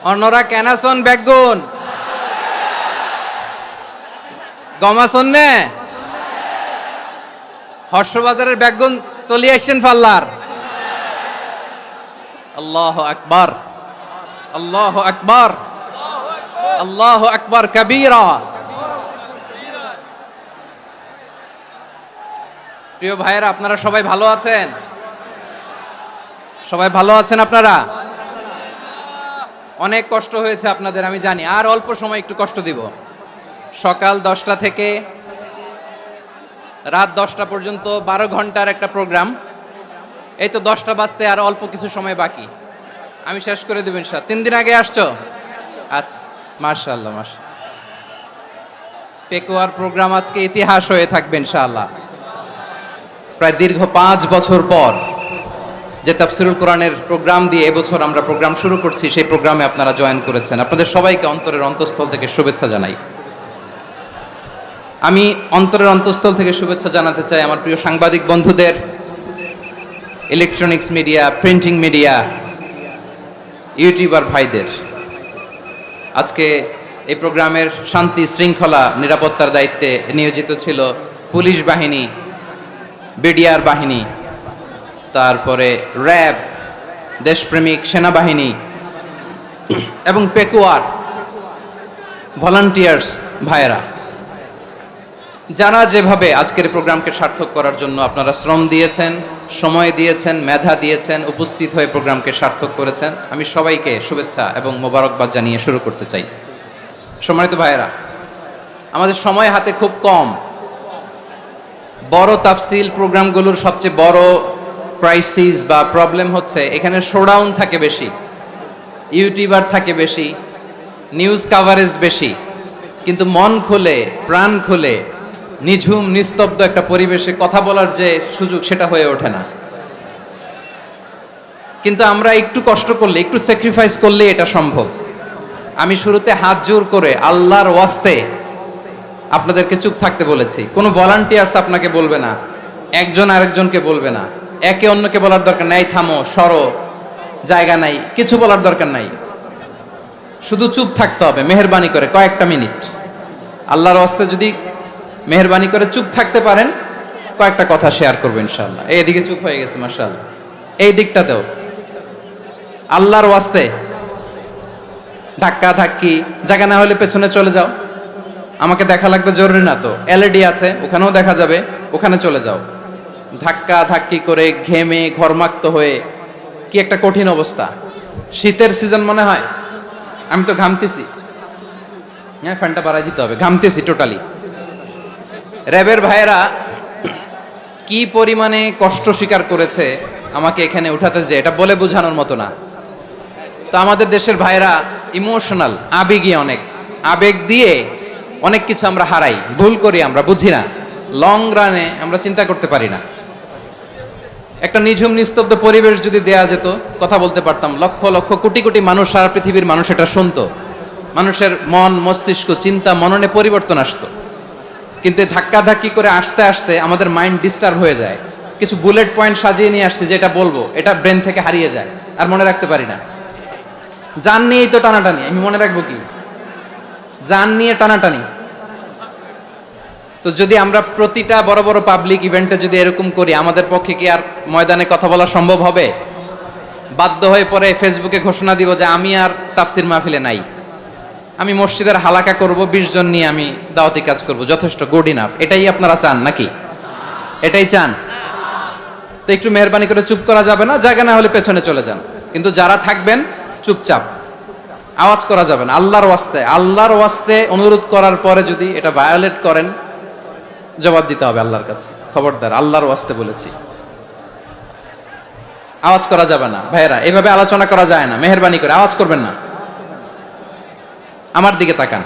অন্যরা কেনাসন বেগুন গমাসন নে হর্ষবাজারের বেগুন চলে আসছেন পাল্লার। আল্লাহু আকবার, আল্লাহু আকবার, আল্লাহু আকবার কবীরা। প্রিয় ভাইয়েরা, আপনারা সবাই ভালো আছেন? সবাই ভালো আছেন আপনারা? অনেক কষ্ট হয়েছে আপনাদের আমি জানি, আর অল্প সময় একটু কষ্ট দিব। সকাল 10টা থেকে রাত 10টা পর্যন্ত 12 ঘন্টার একটা প্রোগ্রাম। এই তো 10টা বাজতে আর অল্প কিছু সময় বাকি, আমি শেষ করে দেব ইনশাআল্লাহ। 3 দিন আগে আসছো? আচ্ছা, মাশাআল্লাহ মাশাআল্লাহ। পেকুয়ার প্রোগ্রাম আজকে ইতিহাস হয়ে থাকবে ইনশাআল্লাহ। প্রায় দীর্ঘ 5 বছর পর যে তাফসিরুল কোরআনের প্রোগ্রাম দিয়ে এবছর আমরা প্রোগ্রাম শুরু করছি, সেই প্রোগ্রামে আপনারা জয়েন করেছেন। আপনাদের সবাইকে অন্তরের অন্তঃস্থল থেকে শুভেচ্ছা জানাই। আমি অন্তরের অন্তঃস্থল থেকে শুভেচ্ছা জানাতে চাই আমার প্রিয় সাংবাদিক বন্ধুদের, electronics media, printing media, YouTuber ভাইদের। আজকে এই প্রোগ্রামের শান্তি শৃঙ্খলা নিরাপত্তার দায়িত্বে নিয়োজিত ছিল পুলিশ বাহিনী, বিডিআর বাহিনী, তারপরে র্যাব, দেশপ্রেমিক সেনাবাহিনী এবং পেকুয়ার ভলান্টিয়ার্স ভাইয়েরা, যারা যেভাবে আজকের প্রোগ্রামকে সার্থক করার জন্য আপনারা শ্রম দিয়েছেন, সময় দিয়েছেন, মেধা দিয়েছেন, উপস্থিত হয়ে প্রোগ্রামকে সার্থক করেছেন, আমি সবাইকে শুভেচ্ছা এবং মোবারকবাদ জানিয়ে শুরু করতে চাই। সম্মানিত ভাইয়েরা, আমাদের সময় হাতে খুব কম। বড় তাফসিল প্রোগ্রামগুলোর সবচেয়ে বড় ক্রাইসিস বা প্রবলেম হচ্ছে এখানে শোডাউন থাকে বেশি, ইউটিউবার থাকে বেশি, নিউজ কাভারেজ বেশি, কিন্তু মন খুলে প্রাণ খুলে নিঝুম নিস্তব্ধ একটা পরিবেশে কথা বলার যে সুযোগ, সেটা হয়ে ওঠে না। কিন্তু আমরা একটু কষ্ট করলে, একটু স্যাক্রিফাইস করলে এটা সম্ভব। আমি শুরুতে হাত জোর করে আল্লাহর ওয়াস্তে আপনাদেরকে চুপ থাকতে বলেছি। কোনো ভলান্টিয়ার্স আপনাকে বলবে না, একজন আরেকজনকে বলবে না, একে অন্যকে বলার দরকার নাই, থামো সরো, জায়গা নাই, কিছু বলার দরকার নাই। শুধু চুপ থাকতে হবে মেহেরবানি করে কয়েকটা মিনিট। আল্লাহর ওয়াস্তে যদি মেহেরবানি করে চুপ থাকতে পারেন, কয়েকটা কথা শেয়ার করবো ইনশাআল্লাহ। এইদিকে চুপ হয়ে গেছে মাশাআল্লাহ, এই দিকটাতেও আল্লাহর ওয়াস্তে ধাক্কা ধাক্কি জায়গা না হলে পেছনে চলে যাও। আমাকে দেখা লাগবে জরুরি না তো, এলইডি আছে ওখানেও দেখা যাবে, ওখানে চলে যাও। ধাক্কা ধাক্কি করে ঘেমে ঘরমাক্ত হয়ে কি একটা কঠিন অবস্থা। শীতের সিজন মনে হয়, আমি তো ঘামতেছি। হ্যাঁ, ফ্যানটা বাড়াই দিতে হবে, ঘামতেছি টোটালি। র্যাবের ভাইয়েরা কি পরিমাণে কষ্ট স্বীকার করেছে আমাকে এখানে উঠাতে, যে এটা বলে বোঝানোর মতো না। তো আমাদের দেশের ভাইয়েরা ইমোশনাল, আবেগী, অনেক আবেগ দিয়ে অনেক কিছু আমরা হারাই, ভুল করি, আমরা বুঝি না, লং রানে আমরা চিন্তা করতে পারি না। একটা নিঝুম নিস্তব্ধ পরিবেশ যদি দেয়া যেত, কথা বলতে পারতাম, লক্ষ লক্ষ কোটি কোটি মানুষ, সারা পৃথিবীর মানুষ এটা শুনতো, মানুষের মন মস্তিষ্ক চিন্তা মননে পরিবর্তন আসতো। কিন্তু ধাক্কা ধাক্কি করে আসতে আসতে আমাদের মাইন্ড ডিস্টার্ব হয়ে যায়। কিছু বুলেট পয়েন্ট সাজিয়ে নিয়ে আসছে, যেটা বলবো এটা ব্রেন থেকে হারিয়ে যায়, আর মনে রাখতে পারি না। জান নিয়েই তো টানাটানি, আমি মনে রাখবো কি? জান নিয়ে টানাটানি। তো যদি আমরা প্রতিটা বড় বড় পাবলিক ইভেন্টে যদি এরকম করি, আমাদের পক্ষে কি আর ময়দানে কথা বলা সম্ভব হবে? বাধ্য হয়ে পরে ফেসবুকে ঘোষণা দিব যে আমি আর তাফসির মাহফিলে নাই, আমি মসজিদের হালাকা করব, 20 জন নিয়ে আমি দাওয়াতি কাজ করব, যথেষ্ট, গুড ইনাফ। এটাই আপনারা চান নাকি? এটাই চান? তো একটু মেহরবানি করে চুপ করা যাবে না? জায়গা না হলে পেছনে চলে যান, কিন্তু যারা থাকবেন চুপচাপ, আওয়াজ করা যাবে না। আল্লাহর ওয়াস্তে, আল্লাহর ওয়াস্তে অনুরোধ করার পরে যদি এটা ভায়োলেট করেন, জবাব দিতে হবে আল্লাহর কাছে। খবরদার, আল্লাহর ওয়াস্তে বলেছি, আওয়াজ করা যাবে না। ভাইয়েরা, এভাবে আলোচনা করা যায় না, মেহেরবানি করে আওয়াজ করবেন না। আমার দিকে তাকান।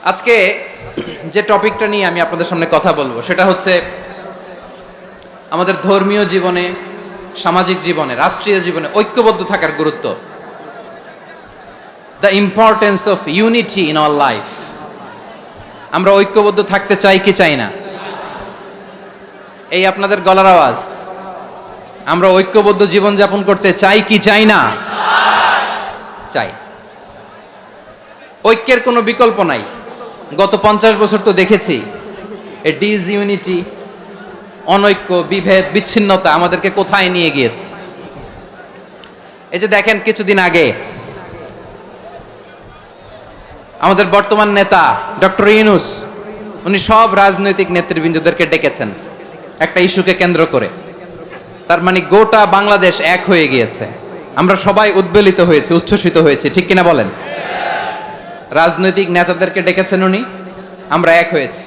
আজকে যে টপিকটা নিয়ে আমি আপনাদের সামনে কথা বলবো, সেটা হচ্ছে আমাদের ধর্মীয় জীবনে, সামাজিক জীবনে, রাষ্ট্রীয় জীবনে ঐক্যবদ্ধ থাকার গুরুত্ব। The importance of unity in our life. আমরা ঐক্যবদ্ধ থাকতে চাই কি চাই না? এই আপনাদের গলার আওয়াজ। আমরা ঐক্যবদ্ধ জীবন যাপন করতে চাই কি চাই না? চাই। ঐক্যের কোনো বিকল্প নাই। গত 50 বছর তো দেখেছি এ ডিসইউনিটি, অনৈক্য, বিভেদ, বিচ্ছিন্নতা আমাদেরকে কোথায় নিয়ে গিয়েছে। এই যে দেখেন কিছুদিন আগে আমাদের বর্তমান নেতা ডক্টর ইউনূস, উনি সব রাজনৈতিক নেতৃবৃন্দদেরকে ডেকেছেন একটা ইস্যুকে কেন্দ্র করে। তার মানে গোটা বাংলাদেশ এক হয়ে গিয়েছে। আমরা সবাই উদ্বেলিত হয়েছি, উচ্ছ্বসিত হয়েছি, ঠিক কিনা বলেন? রাজনৈতিক নেতাদেরকে ডেকেছেন উনি, আমরা এক হয়েছি।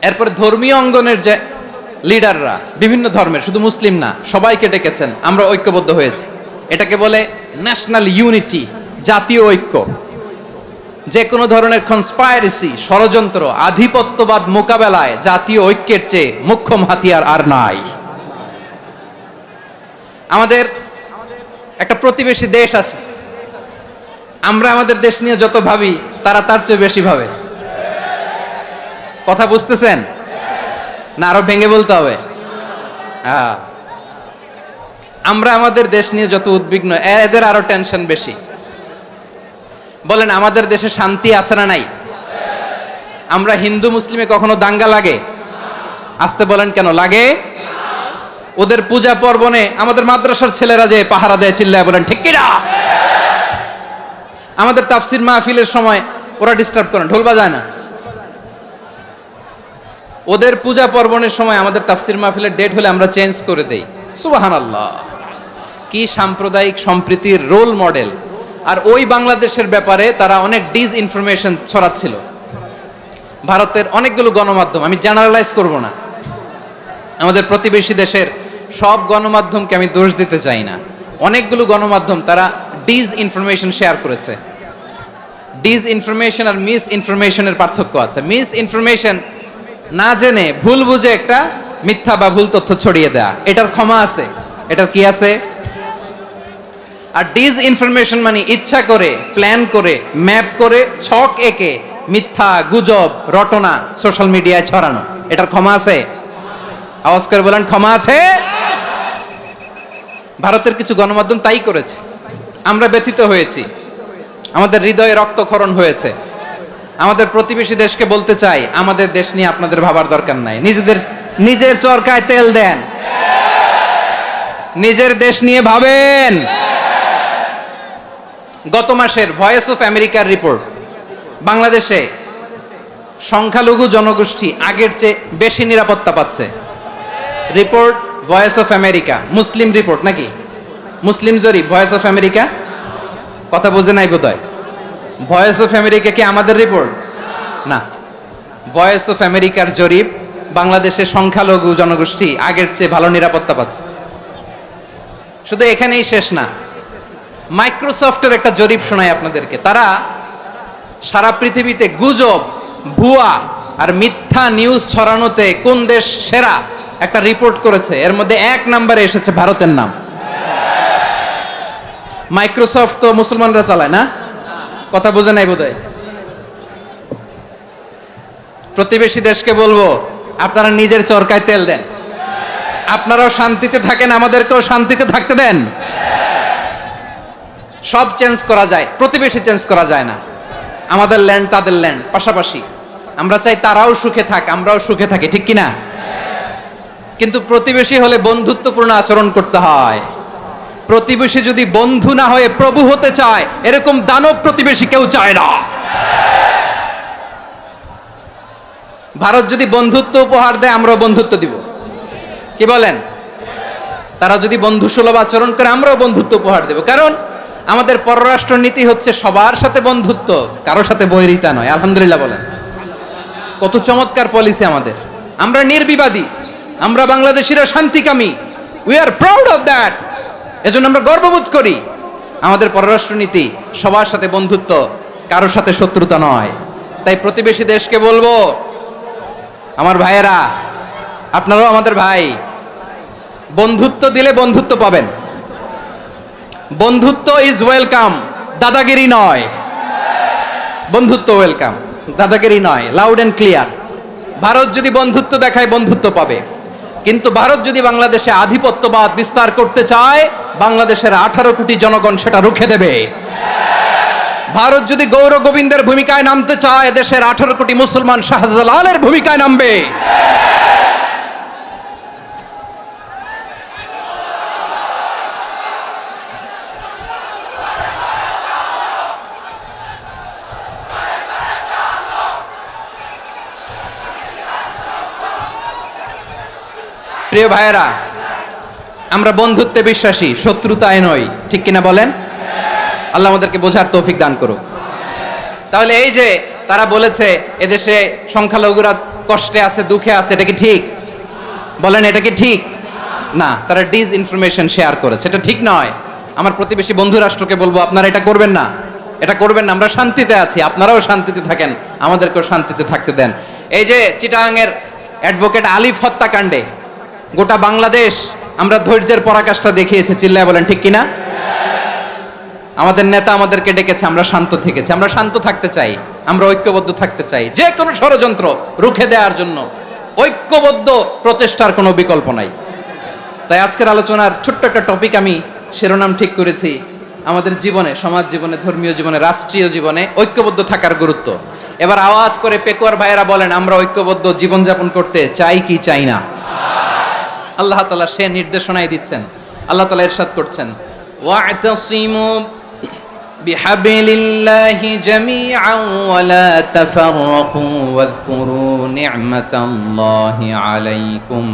এরপর ধর্মীয় অঙ্গনের যে লিডাররা, বিভিন্ন ধর্মের, শুধু মুসলিম না, সবাইকে ডেকেছেন, আমরা ঐক্যবদ্ধ হয়েছি। এটাকে বলে ন্যাশনাল ইউনিটি, জাতীয় ঐক্য। যে কোনো ধরনের কনস্পাইরেসি, ষড়যন্ত্র, আধিপত্যবাদ মোকাবেলায় জাতীয় ঐক্যের চেয়ে মোক্ষম হাতিয়ার আর নাই। আমাদের একটা প্রতিবেশী দেশ আছে, আমরা আমাদের দেশ নিয়ে যত ভাবি তারা তার চেয়ে বেশি ভাবে। কথা বুঝতেছেন না? আরো ভেঙে বলতে হবে। আমরা আমাদের দেশ নিয়ে যত উদ্বিগ্ন, এদের আরো টেনশন বেশি। বলেন আমাদের দেশে শান্তি আছে না নাই? আমরা হিন্দু মুসলিমে কখনো দাঙ্গা লাগে? আসতে বলেন কেন লাগে? ওদের পূজা পার্বণে আমাদের মাদ্রাসার ছেলেরা যে পাহারা দেয়, চিল্লায় বলেন ঠিক কিনা? আমাদের তাফসির মাহফিলের সময় ওরা ডিস্টার্ব করেন, ঢোল বাজায় না। ওদের পূজা পার্বণের সময় আমাদের তাফসির মাহফিলের ডেট হলে আমরা চেঞ্জ করে দেই। সুবহানাল্লাহ, কি সাম্প্রদায়িক সম্প্রীতির রোল মডেল। আর ওই বাংলাদেশের ব্যাপারে তারা অনেক ডিসইনফরমেশন ছড়াচ্ছিল। ভারতের অনেকগুলো গণমাধ্যম, আমি জেনারেলাইজ করব না, আমাদের প্রতিবেশী দেশের সব গণমাধ্যমকে আমি দোষ দিতে চাই না, অনেকগুলো গণমাধ্যম তারা ডিসইনফরমেশন শেয়ার করেছে। ডিসইনফরমেশন আর মিস ইনফরমেশনের পার্থক্য আছে। মিস ইনফরমেশন না জেনে ভুল বুঝে একটা মিথ্যা বা ভুল তথ্য ছড়িয়ে দেয়া, এটার ক্ষমা আছে, এটার কি আছে। আর ডিসইনফরমেশন মানে ইচ্ছা করে, প্ল্যান করে, ম্যাপ করে, ছক এঁকে মিথ্যা, গুজব, রটনা সোশ্যাল মিডিয়ায় ছড়ানো, এটার ক্ষমা আছে? আওয়াজ করে বলেন ক্ষমা আছে? ভারতের কিছু গণমাধ্যম তাই করেছে, আমরা ব্যথিত হয়েছি, আমাদের হৃদয়ে রক্তক্ষরণ হয়েছে। আমাদের প্রতিবেশী দেশকে বলতে চাই, আমাদের দেশ নিয়ে আপনাদের ভাবার দরকার নাই, নিজের চরকায় তেল দেন, নিজের দেশ নিয়ে ভাবেন। গত মাসের ভয়েস অফ আমেরিকার রিপোর্ট, বাংলাদেশে সংখ্যালঘু জনগোষ্ঠী আগের চেয়ে বেশি নিরাপত্তা পাচ্ছে। Report voice of America, Muslim report নাকি? মুসলিম জরিপ, ভয়েস অফ আমেরিকা। কথা বোঝে নাই বোধহয়। ভয়েস অফ আমেরিকা কি আমাদের রিপোর্ট না? ভয়েস অফ আমেরিকার জরিপ, বাংলাদেশের সংখ্যালঘু জনগোষ্ঠী আগের চেয়ে ভালো নিরাপত্তা পাচ্ছে। শুধু এখানেই শেষ না, মাইক্রোসফটের একটা জরিপ শোনাই আপনাদেরকে। তারা সারা পৃথিবীতে গুজব, ভুয়া আর মিথ্যা নিউজ ছড়ানোতে কোন দেশ সেরা একটা রিপোর্ট করেছে। এর মধ্যে 1 নম্বরে এসেছে ভারতের নাম। মাইক্রোসফট তো মুসলমানরা চালায় না? কথা বোঝে নাই বোধহয়। প্রতিবেশী দেশকে বলবো, আপনারা নিজের চরকায় তেল দেন, আপনারাও শান্তিতে থাকেন, আমাদেরকেও শান্তিতে থাকতে দেন। সব চেঞ্জ করা যায়, প্রতিবেশী চেঞ্জ করা যায় না। আমাদের ল্যান্ড তাদের ল্যান্ড, পাশাপাশি। আমরা চাই তারাও সুখে থাক, আমরাও সুখে থাকি, ঠিক কিনা? কিন্তু প্রতিবেশী হলে বন্ধুত্বপূর্ণ আচরণ করতে হয়। প্রতিবেশী যদি বন্ধু না হয়ে প্রভু হতে চায়, এরকম দানব প্রতিবেশী কেউ চায় না। ভারত যদি বন্ধুত্ব উপহার দেয়, আমরাও বন্ধুত্ব দিব, কি বলেন? তারা যদি বন্ধুসুলভ আচরণ করে, আমরাও বন্ধুত্ব উপহার দেব। কারণ আমাদের পররাষ্ট্র নীতি হচ্ছে সবার সাথে বন্ধুত্ব, কারোর সাথে বৈরিতা নয়। আলহামদুলিল্লাহ বলেন, কত চমৎকার পলিসি আমাদের। আমরা নির্বিবাদী, আমরা বাংলাদেশিরা শান্তিকামী, we are proud of that. এজন্য আমরা গর্ববোধ করি। আমাদের পররাষ্ট্র নীতি সবার সাথে বন্ধুত্ব, কারোর সাথে শত্রুতা নয়। তাই প্রতিবেশী দেশকে বলবো, আমার ভাইয়েরা, আপনারাও আমাদের ভাই, বন্ধুত্ব দিলে বন্ধুত্ব পাবেন। বন্ধুত্ব ইজ ওয়েলকাম, দাদাগিরি নয়। বন্ধুত্ব ওয়েলকাম, দাদাগিরি নয়, লাউড এন্ড ক্লিয়ার। ভারত যদি বন্ধুত্ব দেখায়, বন্ধুত্ব পাবে। কিন্তু ভারত যদি বাংলাদেশে আধিপত্যবাদ বিস্তার করতে চায়, বাংলাদেশের 18 কোটি জনগণ সেটা রুখে দেবে। ভারত যদি গৌর গোবিন্দের ভূমিকায় নামতে চায়, দেশের 18 কোটি মুসলমান শাহজালালের ভূমিকায় নামবে। প্রিয় ভাইয়েরা, আমরা বন্ধুত্বে বিশ্বাসী, শত্রুতায় নয়, ঠিক কিনা বলেন? আল্লাহ আমাদেরকে বোঝার তৌফিক দান করুক। তাহলে এই যে তারা বলেছে এদেশে সংখ্যালঘুরা কষ্টে আছে, দুঃখে আছে, এটা কি ঠিক? বলেন, এটা কি ঠিক? না, তারা ডিস ইনফরমেশন শেয়ার করেছে, এটা ঠিক নয়। আমার প্রতিবেশী বন্ধু রাষ্ট্রকে বলবো, আপনারা এটা করবেন না, এটা করবেন না। আমরা শান্তিতে আছি, আপনারাও শান্তিতে থাকেন, আমাদেরকেও শান্তিতে থাকতে দেন। এই যে চিটাগাংয়ের অ্যাডভোকেট আলিফ হত্যাকাণ্ডে গোটা বাংলাদেশ আমরা ধৈর্যের পরাকাষ্ঠা দেখিয়েছে, চিল্লায় বলেন ঠিক কিনা? আমাদের নেতা আমাদেরকে ডেকেছে, আমরা শান্ত থেকেছি। আমরা শান্ত থাকতে চাই, আমরা ঐক্যবদ্ধ থাকতে চাই। যে কোনো ষড়যন্ত্র রুখে দেওয়ার জন্য ঐক্যবদ্ধ প্রচেষ্টার কোনো বিকল্প নাই। তাই আজকের আলোচনার ছোট্ট একটা টপিক আমি শিরোনাম ঠিক করেছি, আমাদের জীবনে, সমাজ জীবনে, ধর্মীয় জীবনে, রাষ্ট্রীয় জীবনে ঐক্যবদ্ধ থাকার গুরুত্ব। এবার আওয়াজ করে পেকুয়ার ভাইয়েরা বলেন, আমরা ঐক্যবদ্ধ জীবনযাপন করতে চাই কি চাই না? আল্লাহ তাআলা সে নির্দেশনাই দিচ্ছেন। আল্লাহ তাআলা ইরশাদ করছেন, ওয়া'তাসিমু বিহাবলিল্লাহি জামিআন ওয়া লা তাফাররাকু ওয়াযকুরু নি'মাতাল্লাহি আলাইকুম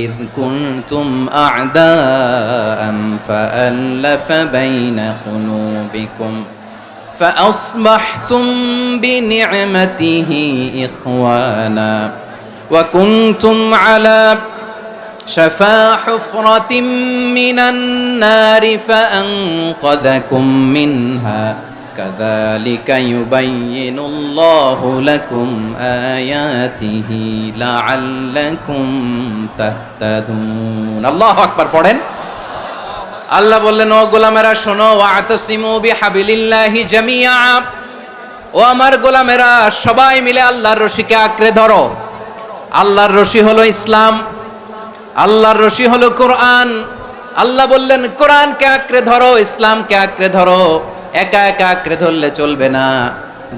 إذ كنتم أعداء فألف بين قلوبكم فأصبحتم بنعمته إخوانا وكنتم على شفا حفرة من النار فأنقذكم منها كذلك يبين الله لكم آياته لعلكم تهتدون الله أكبر পড়েন। আল্লাহ বললেন, ও গোলামেরা শোনো, ওয়া'তাসিমু বিহাবিলিল্লাহি জামিআ, ও আমার গোলামেরা সবাই মিলে আল্লাহর রশিকে আঁকড়ে ধরো। আল্লাহর রশি হলো ইসলাম, আল্লাহর রশি হলো কোরআন। আল্লাহ বললেন, কোরআনকে আঁকড়ে ধরো, ইসলামকে আঁকড়ে ধরো। একা একা আঁকড়ে ধরলে চলবে না,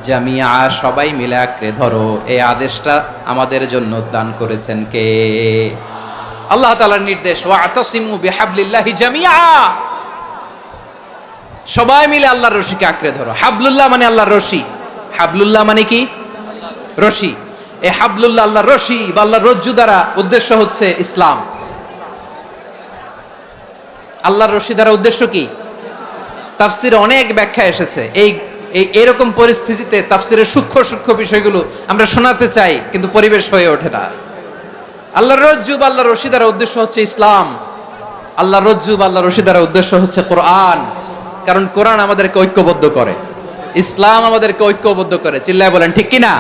জামিয়া, সবাই মিলে আঁকড়ে ধরো। এই আদেশটা আমাদের জন্য দান করেছেন কে? আল্লাহ তাআলার নির্দেশ, ওয়া'তাসিমু বিহাবলিল্লাহি জামিআ, সবাই মিলে আল্লাহর রশিকে আঁকড়ে ধরো। হাবলুল্লাহ মানে আল্লাহর রশি, হাবলুল্লাহ মানে কি? রশি। এই হাবলুল্লাহ, আল্লাহর রশি বা আল্লাহর রজ্জু দ্বারা উদ্দেশ্য হচ্ছে ইসলাম। আল্লাহর রশি দ্বারা উদ্দেশ্য কি? তাফসিরে অনেক ব্যাখ্যা এসেছে। এরকম পরিস্থিতিতে তাফসিরের সূক্ষ্ম সূক্ষ্ম বিষয়গুলো আমরা শোনাতে চাই, কিন্তু পরিবেশ হয়ে ওঠে না। আল্লাহর রজ্জু বা আল্লাহর রশি দ্বারা উদ্দেশ্য হচ্ছে ইসলাম। আল্লাহর রজ্জু বা আল্লাহর রশি দ্বারা উদ্দেশ্য হচ্ছে কোরআন, কারণ কোরআন আমাদেরকে ঐক্যবদ্ধ করে, ইসলাম আমাদেরকে ঐক্যবদ্ধ করে। চিল্লায় বলেন ঠিক কিনা?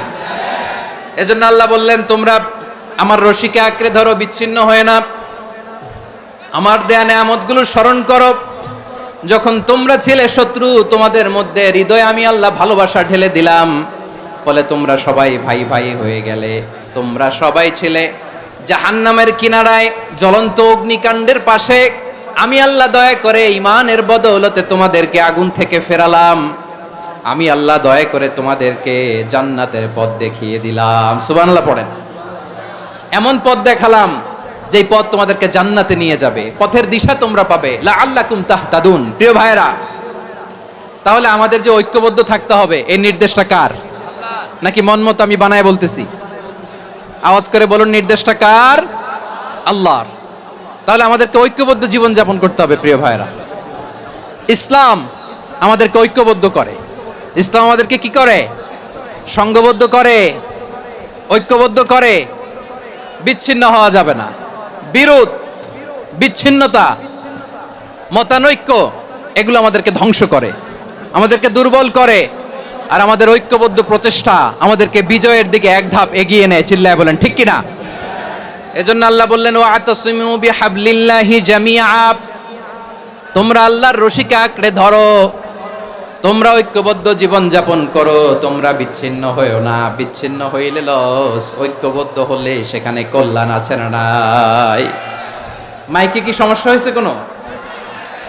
এজন্য আল্লাহ বললেন, তোমরা আমার রশিকে আঁকড়ে ধরো, বিচ্ছিন্ন হয়ে না। আমার দেয়া নেয়ামতগুলো স্মরণ করো। যখন তোমরা ছিলে শত্রু, তোমাদের মধ্যে হৃদয়ে আমি আল্লাহ ভালোবাসা ঢেলে দিলাম, ফলে তোমরা সবাই ভাই ভাই হয়ে গেলে। তোমরা সবাই ছিলে জাহান্নামের কিনারায়, জ্বলন্ত অগ্নিকাণ্ডের পাশে। আমি আল্লাহ দয়া করে ঈমানের বদৌলতে তোমাদেরকে আগুন থেকে ফেরালাম। আমি আল্লাহ দয়া করে তোমাদেরকে জান্নাতের পথ দেখিয়ে দিলাম। সুবহানাল্লাহ পড়েন। এমন পথ দেখালাম যেই পথ তোমাদেরকে জান্নাতে নিয়ে যাবে, পথের দিশা তোমরা পাবে। লাআল্লাকুম তাহতাদুন। প্রিয় ভাইরা, তাহলে আমাদের যে ঐক্যবদ্ধ থাকতে হবে, এই নির্দেশটা কার? নাকি মন মতো আমি বানায় বলতেছি? আওয়াজ করে বলুন, নির্দেশটা কার? আল্লাহর। তাহলে আমাদেরকে ঐক্যবদ্ধ জীবন যাপন করতে হবে। প্রিয় ভাইরা, ইসলাম আমাদেরকে ঐক্যবদ্ধ করে। ইসলাম আমাদেরকে কি করে? সংঘবদ্ধ করে, ঐক্যবদ্ধ করে। বিচ্ছিন্ন হওয়া যাবে না। বিরোধ, বিচ্ছিন্নতা, মতানৈক্য, এগুলো আমাদেরকে ধ্বংস করে, আমাদেরকে দুর্বল করে। আর আমাদের ঐক্যবদ্ধ প্রচেষ্টা আমাদেরকে বিজয়ের দিকে এক ধাপ এগিয়ে নেয়। চিল্লায় বলেন ঠিক কিনা? এজন্য আল্লাহ বললেন, ওয়া'তাসিমু বিহাবলিল্লাহি জামিআ, তোমরা আল্লাহর রশিকে আঁকড়ে ধরো, তোমরা ঐক্যবদ্ধ জীবন যাপন করো, তোমরা বিচ্ছিন্ন হয়েও না। বিচ্ছিন্ন হইলে লস, ঐক্যবদ্ধ হলে সেখানে কল্যাণ আছে না নাই? মাইকে কি সমস্যা হয়েছে কোনো?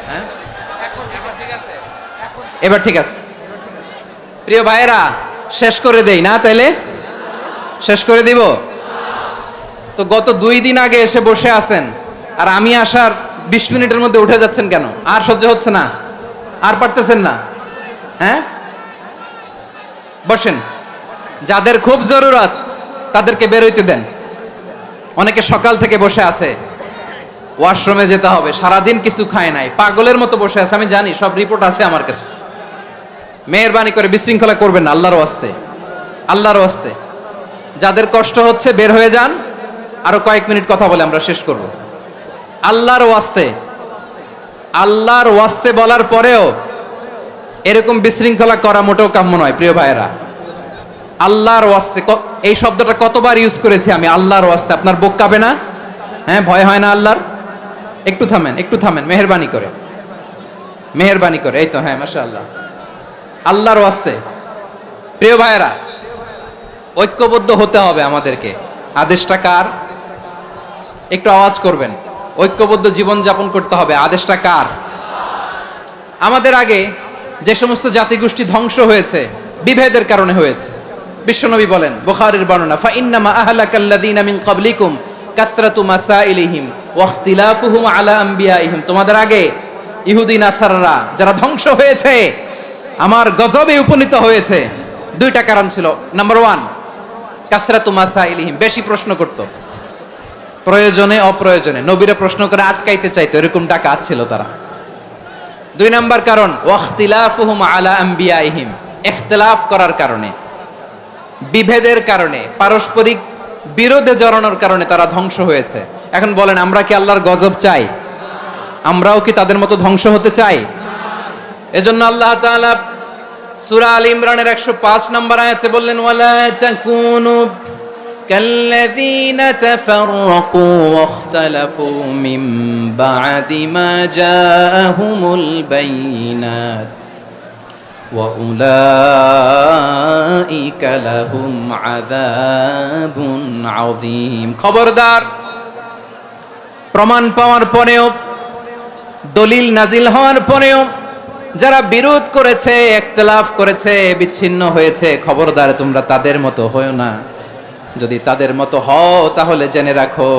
হ্যাঁ, এবার ঠিক আছে। প্রিয় ভাইয়েরা, শেষ করে দেই না? তাইলে শেষ করে দিব তো। গত 2 দিন আগে এসে বসে আছেন, আর আমি আসার 20 মিনিটের মধ্যে উঠে যাচ্ছেন কেন? আর সহ্য হচ্ছে না? আর পারতেছেন না? হ্যাঁ, বসেন। যাদের খুব জরুরত তাদেরকে বের হইতে দেন। অনেকে সকাল থেকে বসে আছে, ওয়াশরুমে যেতে হবে, সারাদিন কিছু খায় নাই, পাগলের মতো বসে আছে। আমি জানি, সব রিপোর্ট আছে আমার কাছে। মেহেরবানি করে বিশৃঙ্খলা করবেন না, আল্লাহর ওয়াস্তে, আল্লাহর ওয়াস্তে। যাদের কষ্ট হচ্ছে বের হয়ে যান। আরো কয়েক মিনিট কথা বলে আমরা শেষ করব। আল্লাহর ওয়াস্তে, আল্লাহর ওয়াস্তে বলার পরেও এরকম বিশৃঙ্খলা করা মোটেও কাম্য নয় প্রিয় ভাইয়েরা। আল্লাহর ওয়াস্তে, এই শব্দটা কতবার ইউজ করেছি আমি, আল্লাহর ওয়াস্তে। আপনার বুক কাঁপে না? হ্যাঁ, ভয় হয় না আল্লাহর? একটু থামেন, একটু থামেন, মেহেরবানি করে, মেহেরবানি করে। এই তো, হ্যাঁ, মাশাআল্লাহ। আল্লাহর ওয়াস্তে প্রিয় ভাইয়েরা, ঐক্যবদ্ধ হতে হবে আমাদেরকে। আদেশটা কার? একটু আওয়াজ করবেন। ঐক্যবদ্ধ জীবন যাপন করতে হবে। আদেশটা কার? আমাদের আগে যে সমস্ত জাতিগোষ্ঠী ধ্বংস হয়েছে বিভেদের কারণে হয়েছে। বিশ্বনবী বলেন, বুখারীর বর্ণনা, ফা ইন্নামা আহলাকাল্লাযীনা মিন ক্বাবলিকুম কাসরাতু মাসাইলিহিম ওয়া ইখতিলাফুহুম আলা আমবিয়াইহিম। তোমাদের আগে ইহুদি নাসারারা যারা ধ্বংস হয়েছে, আমার গজবে উপনীত হয়েছে, 2টা কারণ ছিল। নাম্বার 1, কাসরাতু মাসাইলিহিম, বেশি প্রশ্ন করত, প্রয়োজনে অপ্রয়োজনে নবীরা প্রশ্ন করে আটকাইতে চাইতো, এরকম ডাকাত ছিল তারা। 2 নাম্বার কারণ, ওয়া ইখতিলাফুহুম আলা আমবিয়াইহিম, ইখতিলাফ করার কারণে, বিভেদের কারণে, পারস্পরিক বিরোধে জড়ানোর কারণে তারা ধ্বংস হয়েছে। এখন বলেন, আমরা কি আল্লাহর গজব চাই? আমরাও কি তাদের মতো ধ্বংস হতে চাই? এজন্য আল্লাহ তাআলা সূরা আল ইমরানের 105 নম্বর আয়াতে বললেন, ওয়ালা তাকুনু কাল্লাযীনা তাফাররাকু ওয়াখতালাফু মিন বা'দি মা জাআহুমুল বাইয়িনাত ওয়া উলাইকা লাহুম আযাবুন আযীম। খবরদার, প্রমাণ পাওয়ার পরেও, দলিল নাজিল হওয়ার পরেও যারা বিরোধ করেছে, ইখতিলাফ করেছে, বিচ্ছিন্ন হয়েছে, খবরদার তোমরা তাদের মতো হয়ো না। যদি তাদের মতো হও তাহলে জেনে রাখো,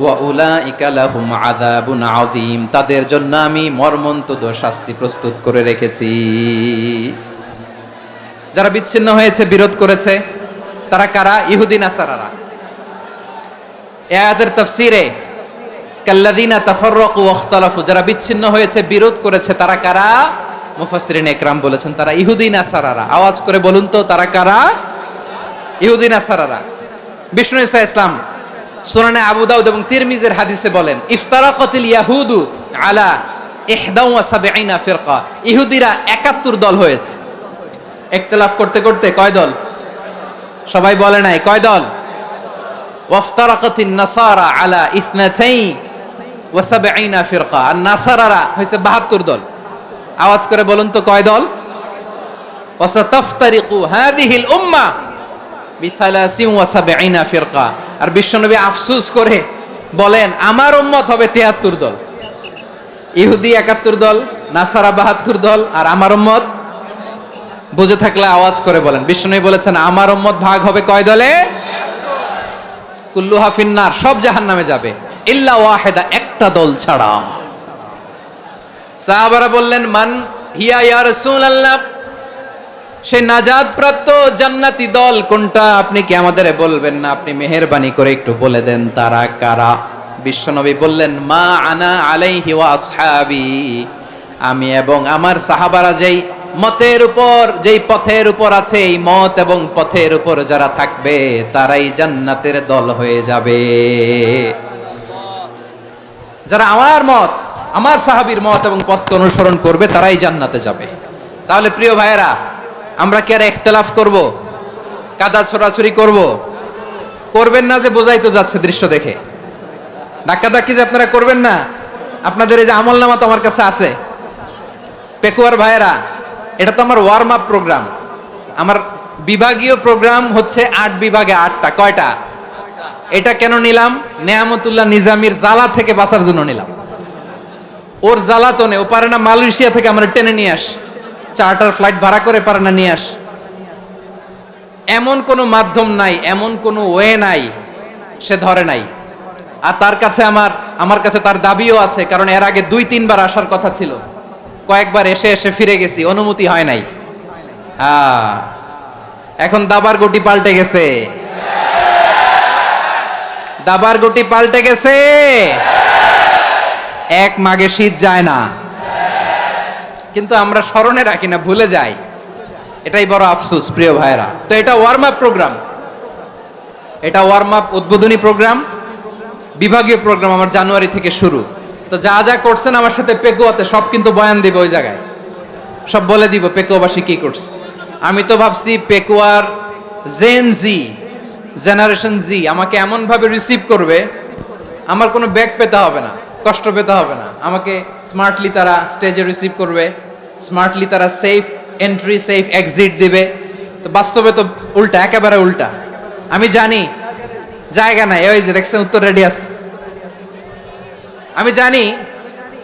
ওয়া উলাইকা লাহুম আযাবুন আযীম, তাদের জন্য আমি মর্মন্তুদ শাস্তি প্রস্তুত করে রেখেছি। যারা বিচ্ছিন্ন হয়েছে, বিরোধ করেছে, তারা কারা? ইহুদি নাসারারা। এই আয়াতের তাফসীরে কাল্লাযীনা তাফাররাকু ওয়াখতালাফু, যারা বিচ্ছিন্ন হয়েছে, বিরোধ করেছে, তারা কারা? মুফাসসিরিন ইকরাম বলেছেন তারা ইহুদি নাসারারা। আওয়াজ করে বলুন তো, তারা কারা? ইহুদি নাসারারা। বিষ্ণু ঈসা ইসলাম সুনানে আবু দাউদ এবং তিরমিজির হাদিসে বলেন, ইফতারাকাতিল ইয়াহুদু আলা 71 ফিরকা, ইহুদিরা 71 দল হয়েছে। ইখতিলাফ করতে করতে কয় দল? সবাই বলে নাই, কয় দল? ওয়াফতারাকাতিন নাসারা আলা 72 ফিরকা, আর নাসারারা হইছে 72 দল। আওয়াজ করে বলুন তো, কয় দল? ওয়াসাতাফতারিকু হাযিহিল উম্মাহ বি73 ফিরকা। আর বিশ্বনবী আফসোস করে বলেন, আমার উম্মত হবে 73 দল। ইহুদি 71 দল, নাসারা 72 দল, আর আমার উম্মত, বুঝে থাকলে আওয়াজ করে বলেন। বিশ্বনবী বলেছেন, আমার উম্মত ভাগ হবে কয় দলে? কুল্লুহা ফিন্নার, সব জাহান্নামে যাবে, ইল্লা ওয়াহিদা, একটা দল ছাড়া। সাহাবারা বললেন, মান হিয়া ইয়া রাসূলুল্লাহ, সেই নাজাত প্রাপ্ত জান্নাতি দল কোনটা? আপনি কি আমাদের বলবেন না? আপনি মেহেরবানি করে একটু বলে দেন তারা কারা। বিশ্বনবী বললেন, মা আনা আলাইহি ওয়া আসহাবি, আমি এবং আমার সাহাবারা যেই মতের উপর, যেই পথের উপর আছে, এই মত এবং পথের উপর যারা থাকবে তারাই জান্নাতের দল হয়ে যাবে। যারা আমার মত, আমার সাহাবীর মত এবং পথকে অনুসরণ করবে তারাই জান্নাতে যাবে। তাহলে প্রিয় ভাইয়েরা, আমরা কি আর ইখতিলাফ করব? কাদা ছোড়াছুরি করব? করবেন না যে বোঝাই তো যাচ্ছে দৃশ্য দেখে। ধাক্কাধাক্কি যে আপনারা করবেন না। আপনাদের এই যে আমলনামা তো আমার কাছে আছে। পেকুয়ার ভাইয়েরা, এটা তো আমার ওয়ার্ম আপ প্রোগ্রাম। আমার বিভাগীয় প্রোগ্রাম হচ্ছে 8 বিভাগে 8টা। কয়টা? এটা কেন নিলাম? নেয়ামতুল্লাহ নিজামীর জ্বালা থেকে বাঁচার জন্য নিলাম। ওর জ্বালাতনে ও পারে না মালয়েশিয়া থেকে আমরা টেনে নিয়ে আস, চার্টার ফ্লাইট ভাড়া করে পারে না নিয়ে আস, এমন কোনো মাধ্যম নাই, এমন কোনো ওয়ে নাই সে ধরে নাই। আর তার কাছে আমার কাছে তার দাবিও আছে, কারণ এর আগে 2-3 বার আসার কথা ছিল, কয়েকবার এসে এসে ফিরে গেছি, অনুমতি হয় নাই। এখন দাবার গুটি পাল্টে গেছে, দাবার গুটি পাল্টে গেছে। এক মাঘে শীত যায় না, কিন্তু আমরা স্মরণে রাখি না, ভুলে যাই। এটাই বড় আফসোস প্রিয় ভাইরা। তো এটা ওয়ার্ম আপ প্রোগ্রাম, এটা ওয়ার্ম আপ উদ্বোধনী প্রোগ্রাম, বিভাগীয় প্রোগ্রাম আমার জানুয়ারি থেকে শুরু। তো যা যা করছেন আমার সাথে পেকুয়াতে সব কিন্তু বয়ান দিব, ওই জায়গায় সব বলে দিব পেকুয়াবাসী কি করছে। আমি তো ভাবছি পেকুয়ার জেনারেশন জি আমাকে এমন ভাবে রিসিভ করবে, আমার কোনো ব্যাক পেতে হবে না, কষ্ট পেতে হবে না। আমাকে স্মার্টলি তারা স্টেজে রিসিভ করবে, স্মার্টলি তারা সেফ এন্ট্রি সেফ এক্সিট দিবে। তো বাস্তবে তো উল্টা, একেবারে উল্টা। আমি জানি জায়গা নাই, ওই যে দেখছেন উত্তর রেডিয়াস। আমি জানি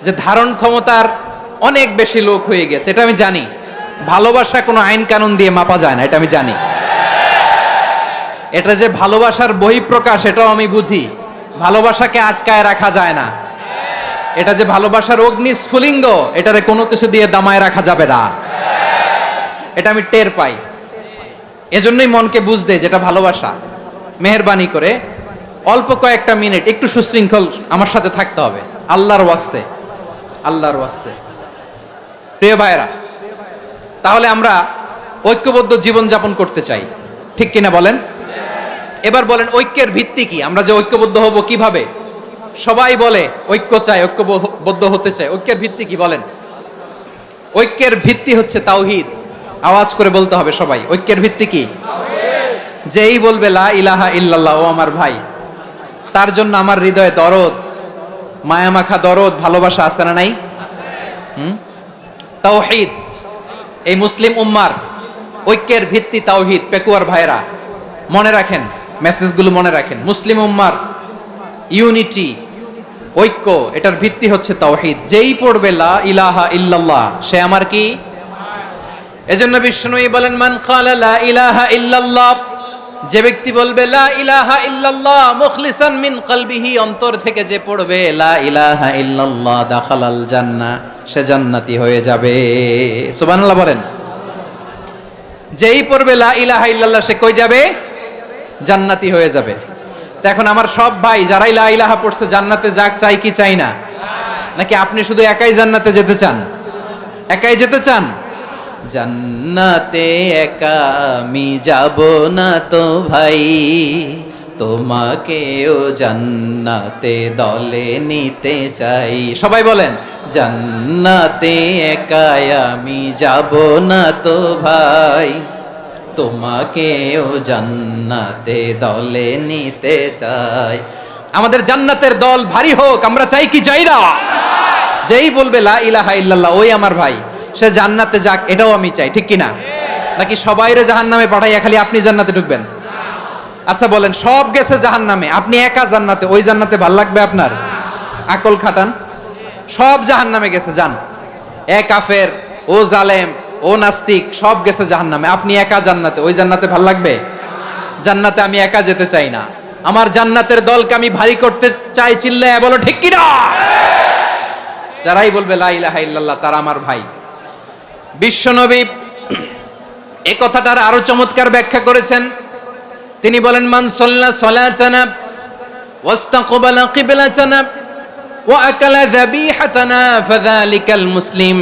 যে ধারণ ক্ষমতার অনেক বেশি লোক হয়ে গেছে, এটা আমি জানি। ভালোবাসা কোনো আইন কানুন দিয়ে মাপা যায় না, এটা আমি জানি। এটা যে ভালোবাসার বহিঃপ্রকাশ এটাও আমি বুঝি, ভালোবাসাকে আটকায় রাখা যায় না। এটা যে ভালোবাসার অগ্নি স্ফুলিঙ্গ, এটারে কোনো কিছু দিয়ে দামায় রাখা যাবে না, এটা আমি টের পাই। এজন্যই মনকে বুঝতে যেটা ভালোবাসা। মেহেরবানি করে অল্প কয়েকটা মিনিট একটু সুশৃঙ্খল আমার সাথে থাকতে হবে, আল্লাহর ওয়াস্তে, আল্লাহর ওয়াস্তে। প্রিয় ভাইরা, তাহলে আমরা ঐক্যবদ্ধ জীবন যাপন করতে চাই, ঠিক কিনা বলেন? এবার বলেন ঐক্যের ভিত্তি কি? আমরা যে ঐক্যবদ্ধ হব কিভাবে? সবাই বলে ঐক্য চাই, ঐক্যবদ্ধ হতে চাই। ঐক্যের ভিত্তি কি বলেন? ঐক্যের ভিত্তি হচ্ছে তাওহীদ। আওয়াজ করে বলতে হবে সবাই, ঐক্যের ভিত্তি কি? যেই বলবে লা ইলাহা ইল্লাল্লাহ, ও আমার ভাই, তার জন্য আমার হৃদয়ে দরদ, মায়ামাখা দরদ, ভালোবাসা আছে না নাই? তাওহীদ। এই মুসলিম উম্মার ঐক্যের ভিত্তি তাওহীদ। পেকুয়ার ভাইরা মনে রাখেন, মেসেজগুলো মনে রাখেন। মুসলিম উম্মার ইউনিটি, ঐক্য, এটার ভিত্তি হচ্ছে তাওহীদ। যেই পড়বে লা ইলাহা ইল্লাল্লাহ সে আমার কি? এজন্য বিষ্ণুই বলেন মান ক্বালা লা ইলাহা ইল্লাল্লাহ, যে ব্যক্তি বলবে লা ইলাহা ইল্লাল্লাহ মুখলিসান মিন কলবিহি, অন্তর থেকে যে পড়বে লা ইলাহা ইল্লাল্লাহ, দাখালাল জান্নাহ, সে জান্নাতি হয়ে যাবে। সুবহানাল্লাহ বলেন। যেই পড়বে লা ইলাহা ইল্লাল্লাহ সে কই যাবে? জান্নাতি হয়ে যাবে। তো এখন আমার সব ভাই যারাই লা ইলাহা পড়ছে জান্নাতে যাক, চাই কি চাই না? নাকি আপনি শুধু একাই জান্নাতে যেতে চান? একাই যেতে চান? জান্নাতে একা আমি যাব না তো ভাই, তোমাকেও জান্নাতে দলে নিতে চাই। সবাই বলেন জান্নাতে একা আমি যাব না তো ভাই, তোমাকেও জান্নাতে দলে নিতে চাই। আমাদের জান্নাতের দল ভারী হোক, আমরা চাই কি চাই না? যেই বলবে লা ইলাহা ইল্লাল্লাহ ওই আমার ভাই, সে জান্নাতে যাক, এটাও আমি চাই, ঠিক কিনা? নাকি সবাইরে জাহান্নামে পাঠাইয়া খালি আপনি জান্নাতে ঢুকবেন? আচ্ছা বলেন, সব গেছে জাহান্নামে, আপনি একা জান্নাতে, ওই জান্নাতে ভাল লাগবে আপনার? আকল খাটান। সব জাহান্নামে গেছে, যান। এ কাফের, ও জালেম, ও নাস্তিক, সব গেছে জাহান্নামে, আপনি একা জান্নাতে, ওই জান্নাতে ভাল লাগবে? জান্নাতে আমি একা যেতে চাই না, আমার জান্নাতের দলকে আমি ভারী করতে চাই। চিল্লায় বলো ঠিক কিনা? যারাই বলবে লা ইলাহা ইল্লাল্লাহ তারা আমার ভাই। বিশ্বনবী এই কথাটার আরো চমৎকার ব্যাখ্যা করেছেন। তিনি বলেন মান সাল্লা সালাতানা ওয়াস্তাকবালা কিবলাতানা ওয়া আকালা যাবিহাতানা ফাযালিকাল মুসলিম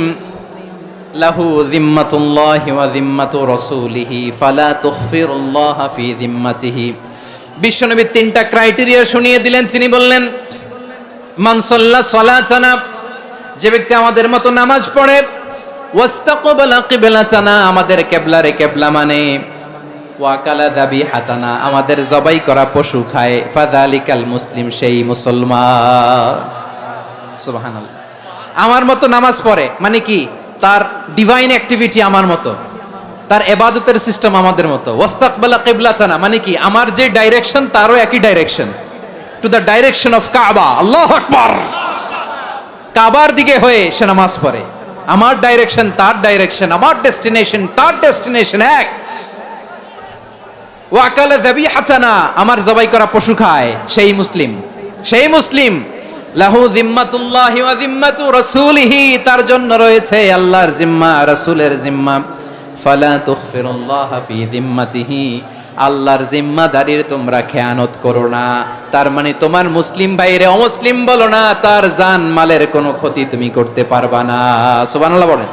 লাহু যিম্মাতুল্লাহি ওয়া যিম্মাতু রাসূলিহি ফালা তুখফিরুল্লাহা ফি যিম্মাতিহি। বিশ্বনবী তিনটা ক্রাইটেরিয়া শুনিয়ে দিলেন। তিনি বললেন মান সাল্লা সালাতানা, যে ব্যক্তি আমাদের মতো নামাজ পড়ে, ওয়াস্তাকবালা কিবলাতানা, আমাদের কিবলারে কিবলা মানে, ওয়া আকালা যাবিহাতানা, আমাদের জবাই করা পশু খায়, ফাযালিকাল মুসলিম, সেই মুসলমান। সুবহানাল্লাহ। আমার মতো নামাজ পড়ে মানে কি? তার ডিভাইন অ্যাক্টিভিটি আমার মতো, তার ইবাদতের সিস্টেম আমাদের মতো। ওয়াস্তাকবালা কিবলাতানা মানে কি? আমার যে ডাইরেকশন তারও একই direction, to the direction of কাবা। আল্লাহু আকবার। কাবার দিকে হয়ে সে নামাজ পড়ে। আমার ডাইরেকশন তার ডাইরেকশন, আমার ডেস্টিনেশন তার ডেস্টিনেশন এক। ওয়াকালা যাবিহাতানা, আমার জবাই করা পশু খায়, সেই মুসলিম, সেই মুসলিম। লাহু জিম্মাতুল্লাহি ওয়া জিম্মাতু রাসূলিহি, তার জন্য রয়েছে আল্লাহর জিম্মা, রাসূলের জিম্মা। ফালা তুগফিরুল্লাহা ফি জিম্মাতিহি, আল্লাহর জিম্মাদারির তোমরা খেয়ানত করো না। তার মানে তোমার মুসলিম ভাইরে অমুসলিম বলো না, তার জান মালের কোনো ক্ষতি তুমি করতে পারবা না। সুবহানাল্লাহ বলেন।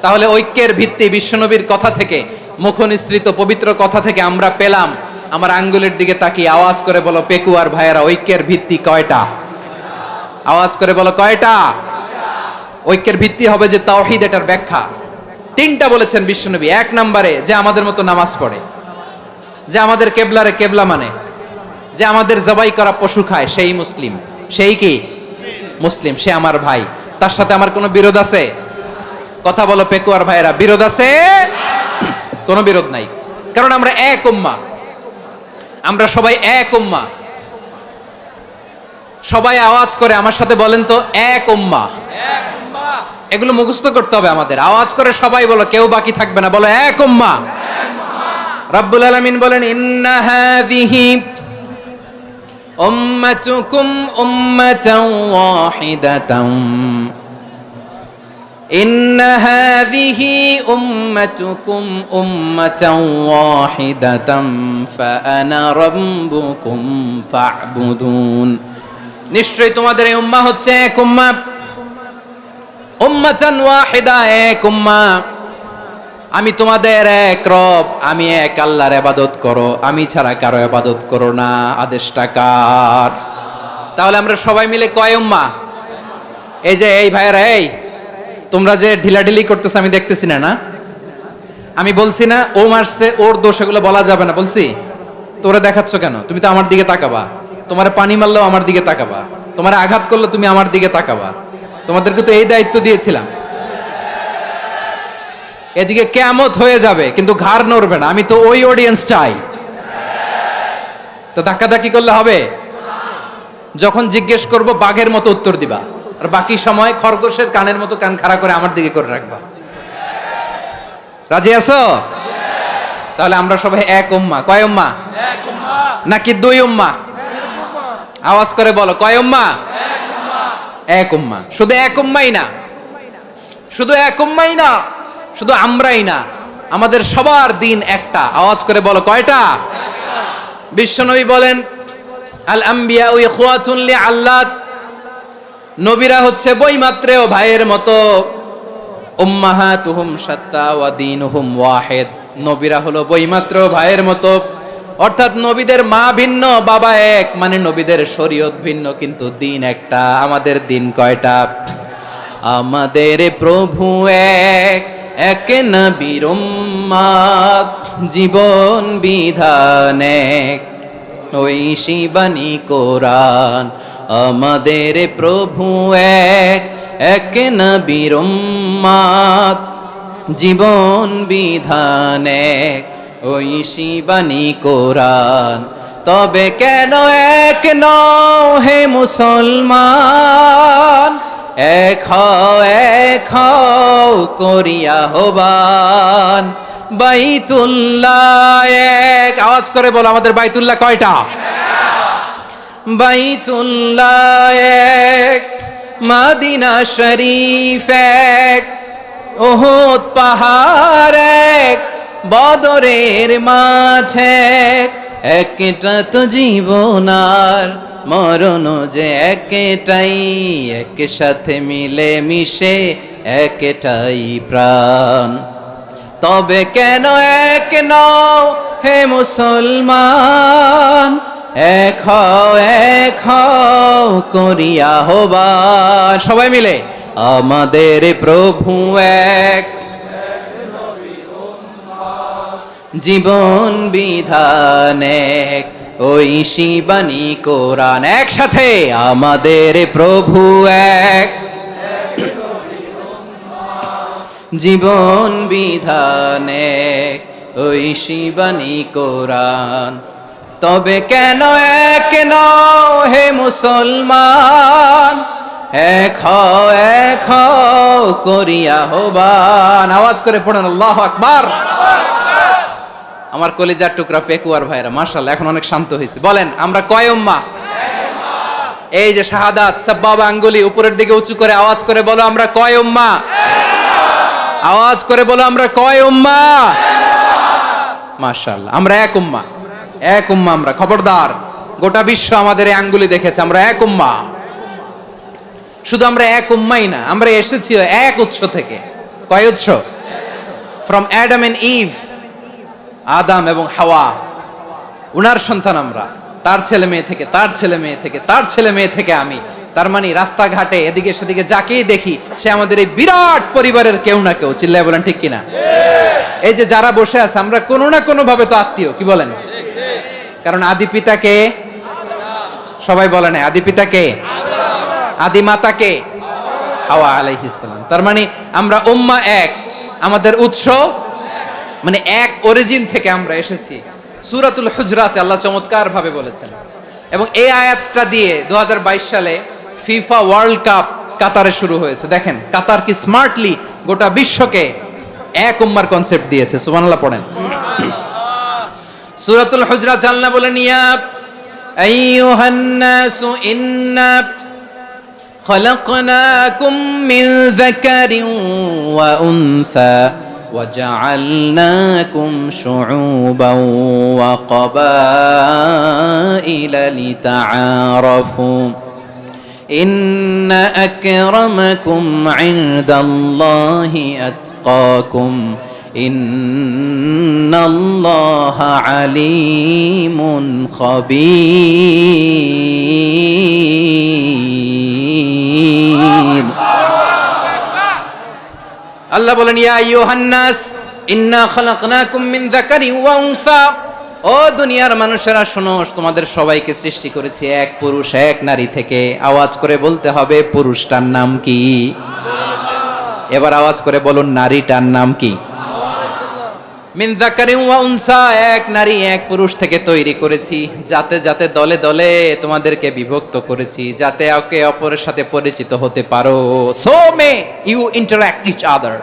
তাহলে ঐক্যের ভিত্তি বিশ্বনবীর কথা থেকে, মুখনিসৃত পবিত্র কথা থেকে আমরা পেলাম। আমার আঙ্গুলের দিকে তাকিয়ে আওয়াজ করে বলো পেকুয়ার ভাইয়েরা, ঐক্যের ভিত্তি কয়টা? আওয়াজ করে বলো কয়টা? ঐক্যের ভিত্তি হবে যে তাওহীদ, এটার ব্যাখ্যা তিনটা বলেছেন বিশ্বনবী। এক নম্বরে যে আমাদের মতো নামাজ পড়ে, যে আমাদের কেবলারে কেবলা মানে, যে আমাদের জবাই করা পশু খায়, সেই মুসলিম। সেই কি মুসলিম? সে আমার ভাই, তার সাথে আমার কোনো বিরোধ আছে? কথা বলো পেকুয়ার ভাইরা, বিরোধ আছে? কোনো বিরোধ নাই, কারণ আমরা এক উম্মাহ, আমরা সবাই এক উম্মাহ। সবাই আওয়াজ করে আমার সাথে বলেন তো, এক উম্মাহ। এগুলো মুখস্থ করতে হবে আমাদের। আওয়াজ করে সবাই বলো, কেউ বাকি থাকবে না, বলো এক উম্মাহ। রব্বুল আলামিন বলেন, ইন্না হাযিহি উম্মাতুকুম উম্মাতান ওয়াহিদাতান, ইন্না হাযিহি উম্মাতুকুম উম্মাতান ওয়াহিদাতান ফাআনা রাব্বুকুম ফা'বুদুন। নিশ্চয়ই তোমাদের এই উম্মাহ হচ্ছে এক উম্মাহ, উম্মাতান ওয়াহিদা, এক উম্মাহ। আমি তোমাদের এক রব, আমি এক আল্লাহর ইবাদত করো, আমি ছাড়া কারো ইবাদত করো না। আদেশটা কার? তাহলে আমরা সবাই মিলে কয় উম্মাহ? এই যে এই ভাইয়েরা, এই তোমরা যে ঢিলাঢিলি করতেছ আমি দেখতেছি না, না আমি বলছি না ও মারছে ওর দোষ, এগুলো বলা যাবে না বলছি? তোরা দেখাচ্ছ কেন? তুমি তো আমার দিকে তাকাবা। তোমার পানি মারলেও আমার দিকে তাকাবা, তোমার আঘাত করলে তুমি আমার দিকে তাকাবা। তোমাদেরকে তো এই দায়িত্ব দিয়েছিলাম। এদিকে কিয়ামত হয়ে যাবে কিন্তু ঘাড় নড়বে না, আমি তো ওই অডিয়েন্স চাই। তো ধাক্কাধাক্কি করলে হবে? যখন জিজ্ঞেস করব বাঘের মতো উত্তর দিবা, আর বাকি সময় খরগোশের কানের মতো কান খাড়া করে আমার দিকে করে রাখবা। রাজি আছো? তাহলে আমরা সবাই এক উম্মাহ। কয় উম্মাহ? নাকি দুই উম্মাহ? আওয়াজ করে বলো, কয় উম্মাহ? এক উম্মাহ। শুধু এক উম্মাই না, শুধু এক উম্মাই না, শুধু আমরাই না, আমাদের সবার দিন একটা। আওয়াজ করে বলো কয়টা? বিশ্বনবী বলেন, আল আম্বিয়া ইখওয়াতুন লিআল্লাত, নবীরা হচ্ছে বৈমাত্রেয় ভাইয়ের মতো। উম্মাহাতুহুম শাত্তা ওয়া দীনুহুম ওয়াহিদ, নবীরা হলো বৈমাত্রেয় ভাইয়ের মতো। অর্থাৎ নবীদের মা ভিন্ন, বাবা এক, মানে নবীদের শরীয়ত ভিন্ন, কিন্তু দিন একটা। আমাদের দিন কয়টা? আমাদের প্রভু এক, এক নবীর উম্মাত, জীবন বিধান এক, ঐশী বাণী কোরআন। আমাদের প্রভু এক, এক নবীর উম্মাত, জীবন বিধান এক, ঐশী বাণী কোরআন। তবে কেন এক নও হে মুসলমান, এক হও করিয়া হবান। বাইতুল্লাহ এক, আওয়াজ করে বলো আমাদের বাইতুল্লাহ কয়টা? বাইতুল্লাহ এক, মদিনা শরীফ এক, উহুদ পাহাড় এক, বদরের মাঠ এক। একটা তো জীবন আর মরণ যে একটাই, একসাথে মিলে মিশে একটাই প্রাণ। তবে কেন এক নও হে মুসলমান, এক হও করিয়া হবান। সবাই মিলে আমাদের প্রভু এক, জীবন বিধান এক, ঐশী বাণী কোরআন। একসাথে আমাদের প্রভু এক, জীবন বিধান এক, ঐশী বাণী কোরআন। তবে কেন এক নও হে মুসলমান, এক হও করিয়া হবান। আওয়াজ করে পড়েন আল্লাহু আকবার। আমার কলিজার টুকরা পেকুয়ার ভাইরা মাশাআল্লাহ এখন অনেক শান্ত হয়েছে। বলেন আমরা কয় উম্মাহ? এই যে শাহাদাত সাব্বাবা আঙ্গুলি উপরের দিকে উঁচু করে আওয়াজ করে বলো আমরা কয় উম্মাহ? আওয়াজ করে বলো আমরা কয় উম্মাহ? মাশাআল্লাহ আমরা এক উম্মাহ, এক উম্মাহ আমরা। খবরদার, গোটা বিশ্ব আমাদের এই আঙ্গুলি দেখেছে, আমরা এক উম্মাহ। শুধু আমরা এক উম্মাই না, আমরা এসেছি এক উৎস থেকে। কয় উৎস? ফ্রম অ্যাডাম এন্ড ইভ, আদম এবং হাওয়া, উনার সন্তান আমরা। তার ছেলে মেয়ে থেকে, তার ছেলে মেয়ে থেকে, তার ছেলে মেয়ে থেকে আমি। তার মানে রাস্তাঘাটে এদিকে সেদিকে যাকেই দেখি সে আমাদের এই বিরাট পরিবারের কেউ না কেউ। চিল্লায় বলেন ঠিক কিনা? এই যে যারা বসে আছে আমরা কোনো না কোনো ভাবে তো আত্মীয়, কি বলেন? কারণ আদি পিতাকে সবাই বলে না, আদি পিতাকে, আদি মাতাকে হাওয়া আলাইহিস সালাম। তার মানে আমরা উম্মাহ এক, আমাদের উৎস মানে এক অরিজিন থেকে আমরা এসেছি। সূরাতুল হুজরাতে আল্লাহ চমৎকার ভাবে বলেছেন। এবং এই আয়াতটা দিয়ে 2022 সালে ফিফা ওয়ার্ল্ড কাপ কাতারে শুরু হয়েছে। দেখেন কাতার কি স্মার্টলি গোটা বিশ্বকে এক উম্মার কনসেপ্ট দিয়েছে। সুবহানাল্লাহ পড়েন। সূরাতুল হুজরাত আল্লাহ বলেন, ইয়া আইয়ুহান নাসু ইন্না খলাকনাকুম মিন যাকারিন ওয়া উনসা وجعلناكم شعوبا وقبائل لتعارفوا إن أكرمكم عند الله أتقاكم إن الله عليم خبير। আল্লাহ বলেন, ইয়া আইয়ুহান নাস ইন্না খলাকনাকুম মিন যাকারিন ওয়া উনসা, ও দুনিয়ার মানুষেরা শোনো, তোমাদের সবাইকে সৃষ্টি করেছি এক পুরুষ এক নারী থেকে। আওয়াজ করে বলতে হবে পুরুষটার নাম কি? এবার আওয়াজ করে বলুন নারীটার নাম কি? মিন যাকারিন ওয়া উনসা, এক নারী এক পুরুষ থেকে তৈরি করেছি। যাতে যাতে দলে দলে তোমাদেরকে বিভক্ত করেছি, যাতে একে অপরের সাথে পরিচিত হতে পারো। So may you interact each other.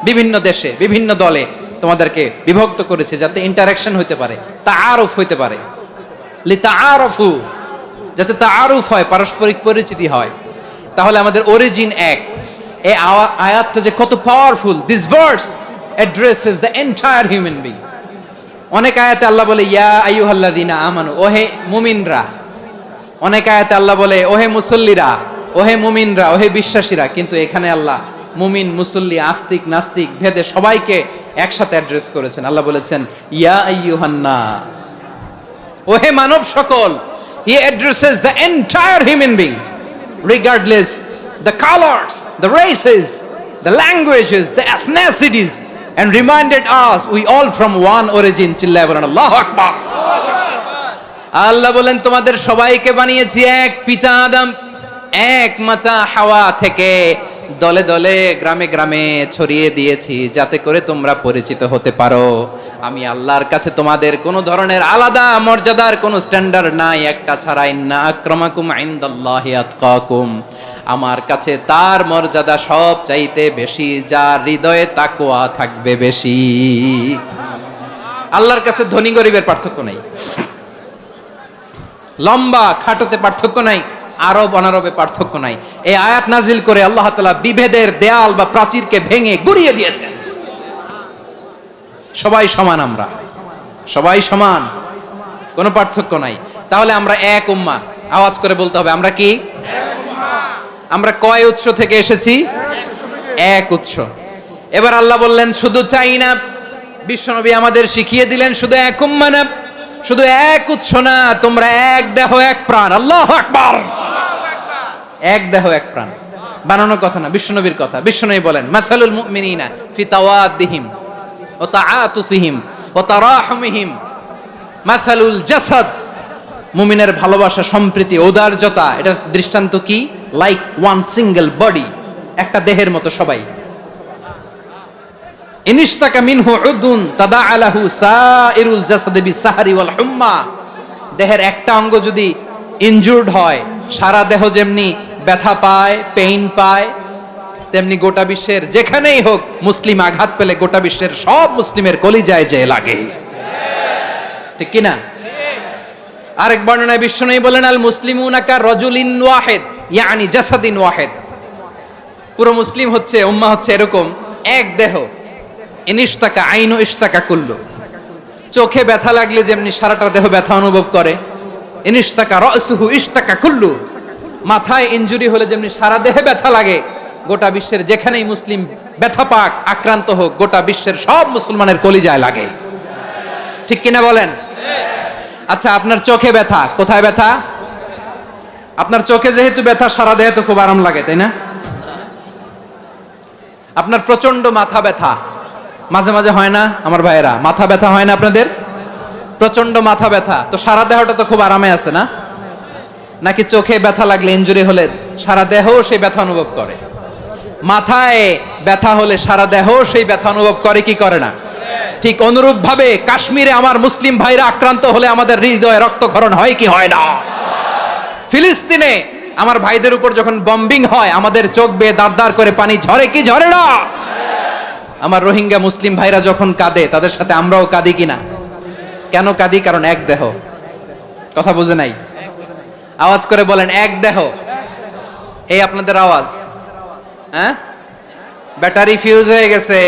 বিভিন্ন দেশে বিভিন্ন দলে তোমাদেরকে বিভক্ত করেছে যাতে ইন্টারঅ্যাকশন হতে পারে, তাআরুফ হতে পারে। লিতাআরফু, যাতে তাআরুফ হয়, পারস্পরিক পরিচিতি হয়। তাহলে আমাদের অরিজিন এক। এই আয়াতটা যে কত powerful. This verse addresses the entire human being. অনেক আয়াতে আল্লাহ বলে ইয়া আইয়ুহাল্লাযীনা আমানু, ওহে মুমিনরা। অনেক আয়াতে আল্লাহ বলে ওহে মুসল্লিরা, ওহে মুমিনরা, ওহে বিশ্বাসীরা। কিন্তু এখানে আল্লাহ মুমিন মুসল্লি আস্তিক নাস্তিক ভেদে সবাইকে একসাথে অ্যাড্রেস করেছেন। আল্লাহ বলেছেন ইয়া আইয়ুহান নাস, ওহে মানব সকল। He addresses the entire human being regardless the colors, the races, the languages, the ethnicities, and reminded us we all from one origin. চিল্লায় বলেন আল্লাহু আকবার। আল্লাহ বলেন তোমাদের সবাইকে বানিয়েছি এক পিতা আদম, এক মাতা হাওয়া থেকে। দলে দলে গ্রামে গ্রামে ছড়িয়ে দিয়েছি যাতে করে তোমরা পরিচিত হতে পারো। আমি আল্লাহর কাছে তোমাদের কোনো ধরনের আলাদা মর্যাদার কোনো স্ট্যান্ডার্ড নাই একটা ছাড়া। ইন্না আক্রামাকুম ইনদাল্লাহি আতকাকুম, আমার কাছে তার মর্যাদা সব চাইতে বেশি যার হৃদয়ে তাকওয়া থাকবে বেশি। আল্লাহর কাছে ধনী গরিবের পার্থক্য নাই, লম্বা খাটোতে পার্থক্য নাই, আরব অনারবে পার্থক্য নাই। এই আয়াত নাজিল করে আল্লাহ তাআলা বিভেদের দেয়াল বা প্রাচীরকে ভেঙে গুড়িয়ে দিয়েছেন। সবাই সমান, আমরা সবাই সমান, কোনো পার্থক্য নাই। তাহলে আমরা এক উম্মাহ। আওয়াজ করে বলতে হবে আমরা কি? আমরা কয় উৎস থেকে এসেছি? এক উৎস। এবার আল্লাহ বললেন শুধু চাই না, বিশ্বনবী আমাদের শিখিয়ে দিলেন শুধু এক উম্মাহ না, শুধু এক উৎস না, তোমরা এক দেহ এক প্রাণ। আল্লাহু আকবার। এক দেহ এক প্রাণ বানানোর কথা না, বিশ্বনবীর কথা। বিশ্বনবী বলেন মাসালুল মুমিনিনা ফি তাওয়াদ্দিহিম ওয়া তাআতুফিহিম ওয়া তারাহুমিহিম মাসালুল জাসাদ। মুমিনের ভালোবাসা, সম্প্রীতি, ঔদার্যতা, এটার দৃষ্টান্ত কি? লাইক ওয়ান সিঙ্গেল বডি, একটা দেহের মতো সবাই। ইনিশতাকা মিনহু উদুন তাদাআলাহু সাইরুল জাসাদি বিসাহরি ওয়াল হুম্মা। দেহের একটা অঙ্গ যদি ইনজুর্ড হয়, সারা দেহ যেমনি ব্যথা পায়, পেইন পায়, তেমনি গোটা বিশ্বের যেখানেই হোক মুসলিম আঘাত পেলে গোটা বিশ্বের সব মুসলিমের কলিজায় যে লাগে। ঠিক কি না? আরেক বর্ণনায় বিশ্বনবী বলেন, আল মুসলিমুনা কা রাজুলিন ওয়াহিদ, ইয়ানি জাসাদিন ওয়াহিদ। পুরো মুসলিম হচ্ছে, উম্মাহ হচ্ছে এরকম এক দেহ। ইনিশতাকা আইনু ইশতাকা কুল্লু। চোখে ব্যথা লাগলে যেমনি সারাটা দেহ ব্যথা অনুভব করে, ইনিশতাকা রাসুহু ইশতাকা কুল্লু। মাথায় ইনজুরি হলে যেমনি সারা দেহে ব্যথা লাগে, গোটা বিশ্বের যেখানেই মুসলিম ব্যথা পাক, আক্রান্ত হোক, গোটা বিশ্বের সব মুসলমানের কলিজায় লাগে। ঠিক কিনা বলেন? আচ্ছা, আপনার চোখে ব্যথা, কোথায় ব্যথা? আপনার চোখে যেহেতু ব্যথা, সারা দেহে তো খুব আরাম লাগে, তাই না? আপনার প্রচন্ড মাথা ব্যথা মাঝে মাঝে হয় না আমার ভাইয়েরা? মাথা ব্যথা হয় না আপনাদের? প্রচন্ড মাথা ব্যথা, তো সারা দেহটা তো খুব আরামে আছে না? নাকি চোখে ব্যথা লাগলে, ইনজুরি হলে সারা দেহ সেই ব্যথা অনুভব করে? মাথায় ব্যথা হলে সারা দেহ সেই ব্যথা অনুভব করে কি করে না? ঠিক অনুরূপ ভাবে কাশ্মীরে আমার মুসলিম ভাইরা আক্রান্ত হলে আমাদের হৃদয়ে রক্তক্ষরণ হয় কি হয় না? ফিলিস্তিনে আমার ভাইদের উপর যখন বম্বিং হয়, আমাদের চোখ বেয়ে দাঁড় দাঁড় করে পানি ঝরে কি ঝরে না? আমার রোহিঙ্গা মুসলিম ভাইরা যখন কাঁদে, তাদের সাথে আমরাও কাঁদি কিনা? কেন কাঁদি? কারণ এক দেহ। কথা বুঝে নাই? আওয়াজ করে বলেন, এক দেহ। এই আপনাদের আওয়াজ, হ্যাঁ? ব্যাটারি ফিউজ হয়ে গেছে,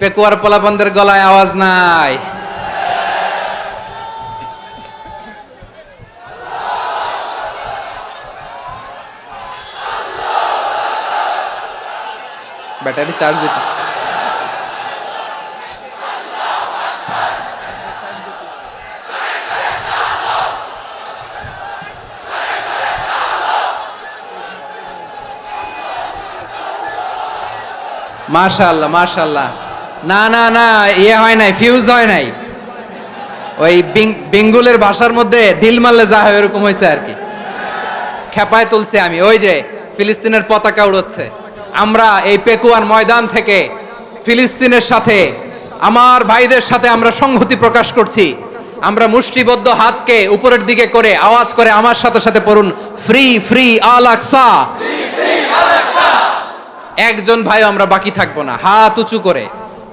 পেকুয়ার পোলাপানদের গলায় আওয়াজ নাই। ব্যাটারি চার্জ হইতেছে। মাশাআল্লাহ মাশাআল্লাহ। না না না, ইয়ে হয় নাই, ফিউজ হয় নাই। ওই বেঙ্গুলের ভাষার মধ্যে ঢিল মারলে যা হয় এরকম হয়েছে আর কি। খেপায় তুলছে আমি। ওই যে ফিলিস্তিনের পতাকা উড়ছে, আমরা এই পেকুয়ার ময়দান থেকে ফিলিস্তিনের সাথে, আমার ভাইদের সাথে আমরা সংহতি প্রকাশ করছি। আমরা মুষ্টিবদ্ধ হাতকে উপরের দিকে করে আওয়াজ করে আমার সাথে সাথে পড়ুন, ফ্রি ফ্রি আল আকসা। একজন ভাই আমরা বাকি থাকবো না। হাত উঁচু করে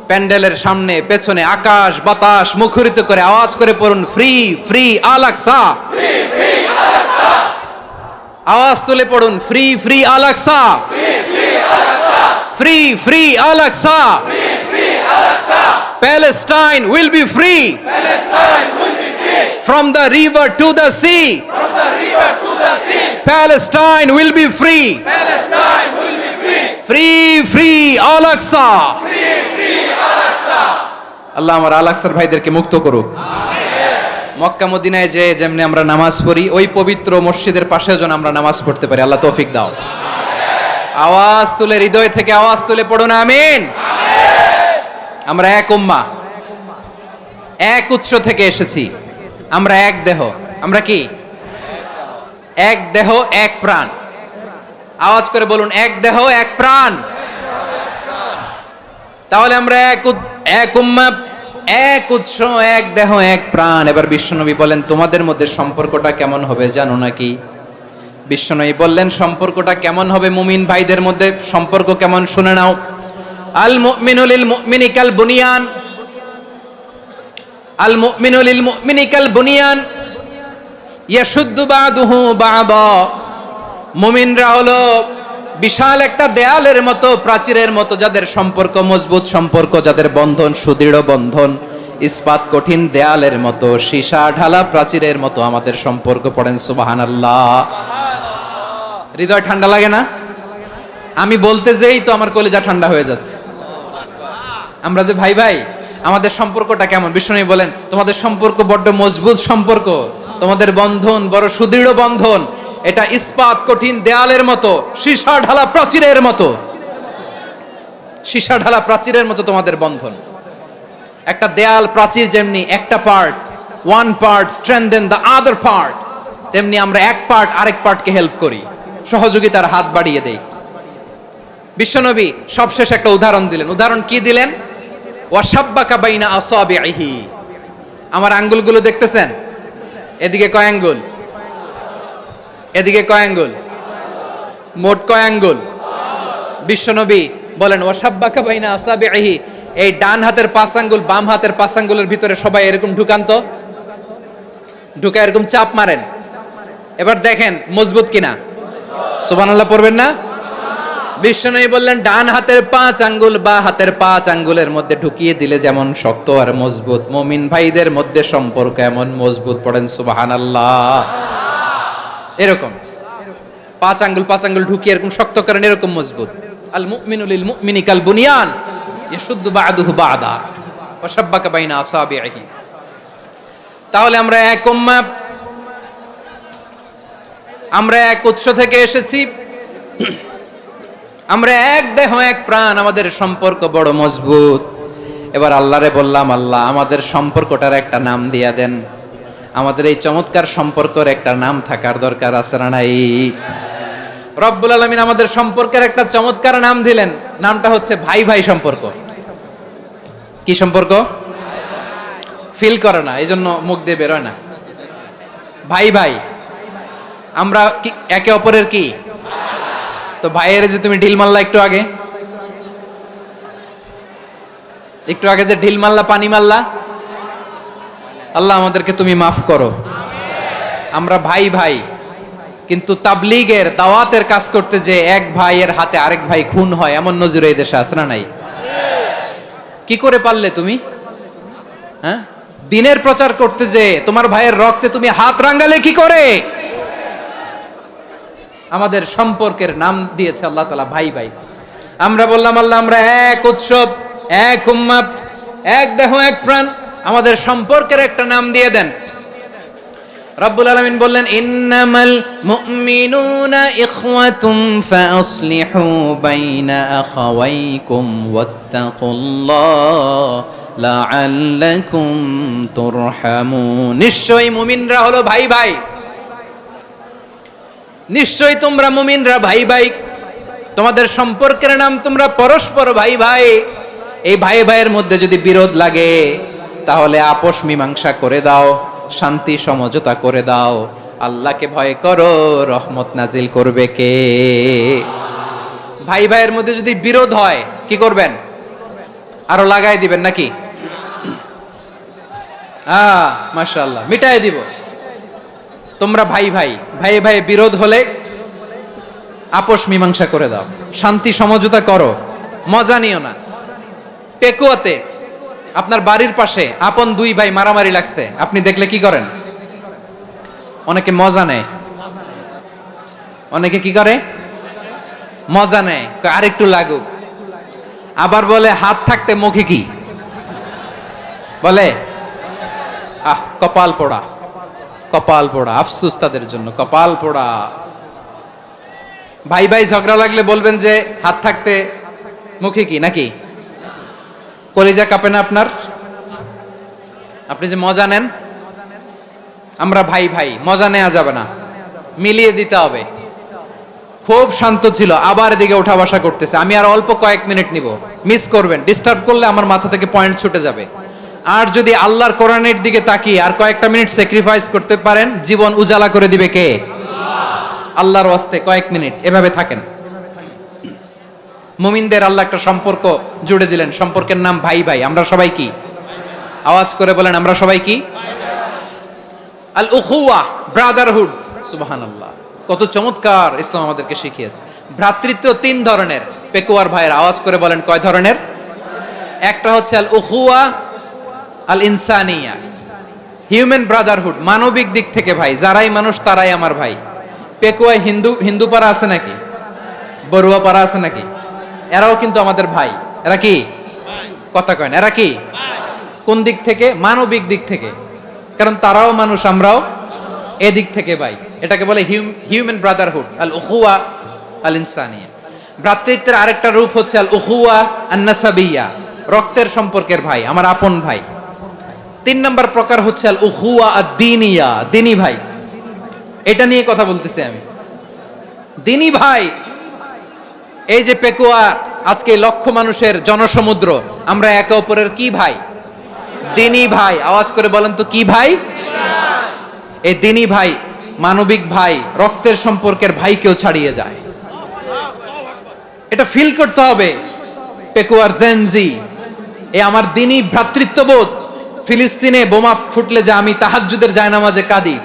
প্যান্ডেলের সামনে পেছনে আকাশ বাতাস মুখরিত করে আওয়াজ করে পড়ুন, ফ্রি ফ্রি আল আকসা। আওয়াজ তুলে পড়ুন, free free Al Aqsa, free free Al Aqsa. Palestine will be free from the river to the sea. Palestine will be free. Free free Al Aqsa. আল্লাহ আমার আল আকসার ভাইদেরকে মুক্ত করুক। মক্কা মদিনায় যে যেমনি আমরা নামাজ পড়ি, ওই পবিত্র মসজিদের পাশে যেন আমরা নামাজ পড়তে পারি। আল্লাহ তৌফিক দাও। আওয়াজ তুলে, হৃদয় থেকে আওয়াজ তুলে পড়ুন আমিন। আমরা এক উম্মাহ, এক উৎস থেকে এসেছি, আমরা এক দেহ। আমরা কি? এক দেহ এক প্রাণ। আওয়াজ করে বলুন, এক দেহ এক প্রাণ। তাহলে আমরা এক উম্মাহ, এক উৎস, এক দেহ এক প্রাণ। এবার বিশ্বনবী বলেন, তোমাদের মধ্যে সম্পর্কটা কেমন হবে জানো নাকি? বিশ্বনবী বললেন, সম্পর্কটা কেমন হবে মুমিন ভাইদের মধ্যে? সম্পর্ক কেমন শুনে নাও। আল মুমিনু লিল মুমিনি কাল বুনিয়ান, আল মুমিনু লিল মুমিনি কাল বুনিয়ান ইয়াশুদ্দু বাদুহু বাদা। মুমিনরা হলো বিশাল একটা দেয়ালের মতো, প্রাচীরের মতো, যাদের সম্পর্ক মজবুত সম্পর্ক, যাদের বন্ধন সুদৃঢ় বন্ধন, ইস্পাত কঠিন দেয়ালের মতো, সীসা ঢালা প্রাচীরের মতো আমাদের সম্পর্ক। পড়েন সুবহানাল্লাহ। হৃদয় ঠান্ডা লাগে না? আমি বলতে যেই তো আমার কলিজা ঠান্ডা হয়ে যাচ্ছে। আমরা যে ভাই ভাই, আমাদের সম্পর্কটা কেমন? বিশ্বনবী বলেন, তোমাদের সম্পর্ক বড্ড মজবুত সম্পর্ক, তোমাদের বন্ধন বড় সুদৃঢ় বন্ধন। এটা ইস্পাত কঠিন দেয়ালের মতো, সীসা ঢালা প্রাচীরের মতো, সীসা ঢালা প্রাচীরের মতো তোমাদের বন্ধন। একটা দেয়াল প্রাচীর যেমনি একটা part, one part strengthen the other part, তেমনি আমরা এক পার্ট আরেক পার্টকে হেল্প করি, সহযোগিতার হাত বাড়িয়ে দেই। বিশ্বনবী সবশেষ একটা উদাহরণ দিলেন। উদাহরণ কি দিলেন? ওয়াশাব্বাকা বাইনা আসাবিহি। আমার আঙ্গুলগুলো দেখতেছেন? এদিকে কয় আঙ্গুল? এদিকে কয় আঙ্গুল? মোট কয় আঙ্গুল? বিশ্বনবী বলেন, ওয়াশাব্বাকা বাইনা আসাবিহি, এই ডান হাতের 5 আঙ্গুল বাম হাতের 5 আঙ্গুলের ভিতরে সবাই এরকম ঢুকান্ত, ঢুকা এরকম চাপ মারেন, এবার দেখেন মজবুত কিনা। সুবহানাল্লাহ পড়বেন না? বিশ্বনবী বললেন ডান হাতের 5 আঙ্গুল বা হাতের 5 আঙ্গুলের মধ্যে ঢুকিয়ে দিলে যেমন শক্ত আর মজবুত, মুমিন ভাইদের মধ্যে সম্পর্ক এমন মজবুত। পড়েন সুবহানাল্লাহ। এরকম 5 আঙ্গুল ঢুকিয়ে এরকম শক্ত করেন, এরকম মজবুত। আল মুমিনু লিল মুমিনি কাল বুনিয়ান ইয়াশুদ্দু বা'দুহু বা'দা ওয়া শাব্বাকা বাইনা আসাবিহি। তাহলে আমরা এক উম্মাহ, আমরা এক উৎস থেকে এসেছি, আমরা এক দেহ এক প্রাণ, আমাদের সম্পর্ক বড় মজবুত। এবার আল্লাহরে বললাম, আল্লাহ আমাদের সম্পর্কটার একটা নাম দিয়া দেন। আমাদের এই চমৎকার সম্পর্কের একটা নাম থাকার দরকার আছে না নাই? রব্বুল আলামিন আমাদের সম্পর্কের একটা চমৎকার নাম দিলেন, নামটা হচ্ছে ভাই ভাই সম্পর্ক। কি সম্পর্ক? ফিল করে না, এই জন্য মুখ দিয়ে বেরোয় না। ভাই ভাই, আমরা একে অপরের কি? তো ভাইয়ের যে তুমি ঢিল মারলা একটু আগে যে ঢিল মারলা, পানি মারলা, আল্লাহ আমাদেরকে তুমি মাফ করো। আমরা ভাই ভাই, কিন্তু তাবলীগের দাওয়াতের কাজ করতে যে এক ভাইয়ের হাতে আরেক ভাই খুন হয়, এমন নজির এই দেশে আছে না নাই? কি করে পারলে তুমি? হ্যাঁ, দিনের প্রচার করতে যে তোমার ভাইয়ের রক্তে তুমি হাত রাঙ্গালে কি করে? আমাদের সম্পর্কের নাম দিয়েছে আল্লাহ তাআলা ভাই ভাই। আমরা বললাম আল্লাহ আমরা এক উৎসব, এক উম্মাহ, এক দেহ এক প্রাণ, আমাদের সম্পর্কের একটা নাম দিয়ে দেন। রব্বুল আলামিন বললেন ইন্নামাল মুমিনুনা ইখওয়াতুম ফাসলিহু বাইনা আখাওয়াইকুম ওয়াত্তাকুল্লাহ লাআল্লাকুম তুরহামুন। নিশ্চয়ই মুমিনরা হলো ভাই ভাই, নিশ্চয়ই তোমরা মুমিনরা ভাই ভাই, তোমাদের সম্পর্কের নাম তোমরা পরস্পর ভাই ভাই। এই ভাই ভাইয়ের মধ্যে যদি বিরোধ লাগে তাহলে আপোষ মীমাংসা করে দাও, শান্তি সমঝোতা করে দাও। আল্লাহকে ভয় করো, রহমত নাজিল করবে কে? ভাই ভাইয়ের মধ্যে যদি বিরোধ হয় কি করবেন? আরো লাগাই দিবেন নাকি? মাশাআল্লাহ, মিটাই দিব। তোমরা ভাই ভাই, ভাই ভাই বিরোধ হলে আপোষ মীমাংসা করে দাও, শান্তি সমঝোতা করো, মজা নিও না। পেকুয়াতে আপনার বাড়ির পাশে আপন দুই ভাই মারামারি লাগছে, আপনি দেখলে কি করেন? অনেকে মজা নেয়, অনেকে কি করে? মজা নেয়, আরেকটু লাগুক। আবার বলে হাত থাকতে মুখে কি বলে? কপাল পোড়া, কপাল পোড়া। আফসোস তাদের জন্য, কপাল পোড়া। ভাই ভাই ঝগড়া লাগলে বলবেন যে হাত থাকতে মুখে কি, নাকি? কলিজা কাঁপে না আপনার? আপনি যে মজা নেন। আমরা ভাই ভাই, মজা নেওয়া যাবে না, মিলিয়ে দিতে হবে। খুব শান্ত ছিল, আবার এদিকে ওঠা বসা করতেছে। আমি আর অল্প কয়েক মিনিট নিব, মিস করবেন। ডিস্টার্ব করলে আমার মাথা থেকে পয়েন্ট ছুটে যাবে। আর যদি আল্লাহর কোরআনের দিকে তাকিয়ে আর কয়েকটা মিনিট স্যাক্রিফাইস করতে পারেন, জীবন উজালা করে দিবে কে? আল্লাহর ওয়াস্তে কয়েক মিনিট এভাবে থাকেন। মুমিনদের আল্লাহ একটা সম্পর্ক জুড়ে দিলেন, সম্পর্কের নাম ভাই ভাই। আমরা সবাই কি? আওয়াজ করে বলেন, আমরা সবাই কি? আল উখুয়া, ব্রাদারহুড। সুবহানাল্লাহ, কত চমৎকার ইসলাম আমাদেরকে শিখিয়েছে। ভ্রাতৃত্ব 3 ধরনের। পেকুয়ার ভাইয়ের আওয়াজ করে বলেন কয় ধরনের? একটা হচ্ছে আল উখুয়া আল ইনসানিয়া, হিউম্যান ব্রাদারহুড, মানবিক দিক থেকে ভাই, যারাই মানুষ তারাই আমার ভাই। পেকুয়ায় হিন্দু পাড়া আছে নাকি? বড়ুয়া পাড়া আছে নাকি? এরাও কিন্তু আমাদের ভাই। এরা কি? কথা কয় না, এরা কি? কোন দিক থেকে? মানবিক দিক থেকে, কারণ তারাও মানুষ, আমরাও এদিক থেকে ভাই। এটাকে বলে হিউম্যান ব্রাদারহুড, আল উখুয়া আল ইনসানিয়া। ভ্রাতৃত্বের আরেকটা রূপ হচ্ছে আল উখুয়া আন নাসাবিয়া, রক্তের সম্পর্কের ভাই, আমার আপন ভাই। 3 নম্বর প্রকার হচ্ছে আল উখুয়া আদ-দীনিয়া, দিনী ভাই। এটা নিয়ে কথা বলতেছি আমি। দিনী ভাই, এই যে পেকুয়া, আজকে লক্ষ মানুষের জনসমুদ্র, আমরা একে অপরের কি ভাই? দিনী ভাই। আওয়াজ করে বলেন তো কি ভাই? এই দিনী ভাই, মানবিক ভাই, রক্তের সম্পর্কের ভাইকেও ছাড়িয়ে যায়। এটা ফিল করতে হবে। পেকুয়ার জেনজি, এই আমার দিনই ভ্রাতৃত্ববোধ, ফিলিস্তিনে বোমা ফুটলে যে আমি তাহাজ্জুদের জায়নামাজে কাঁদি,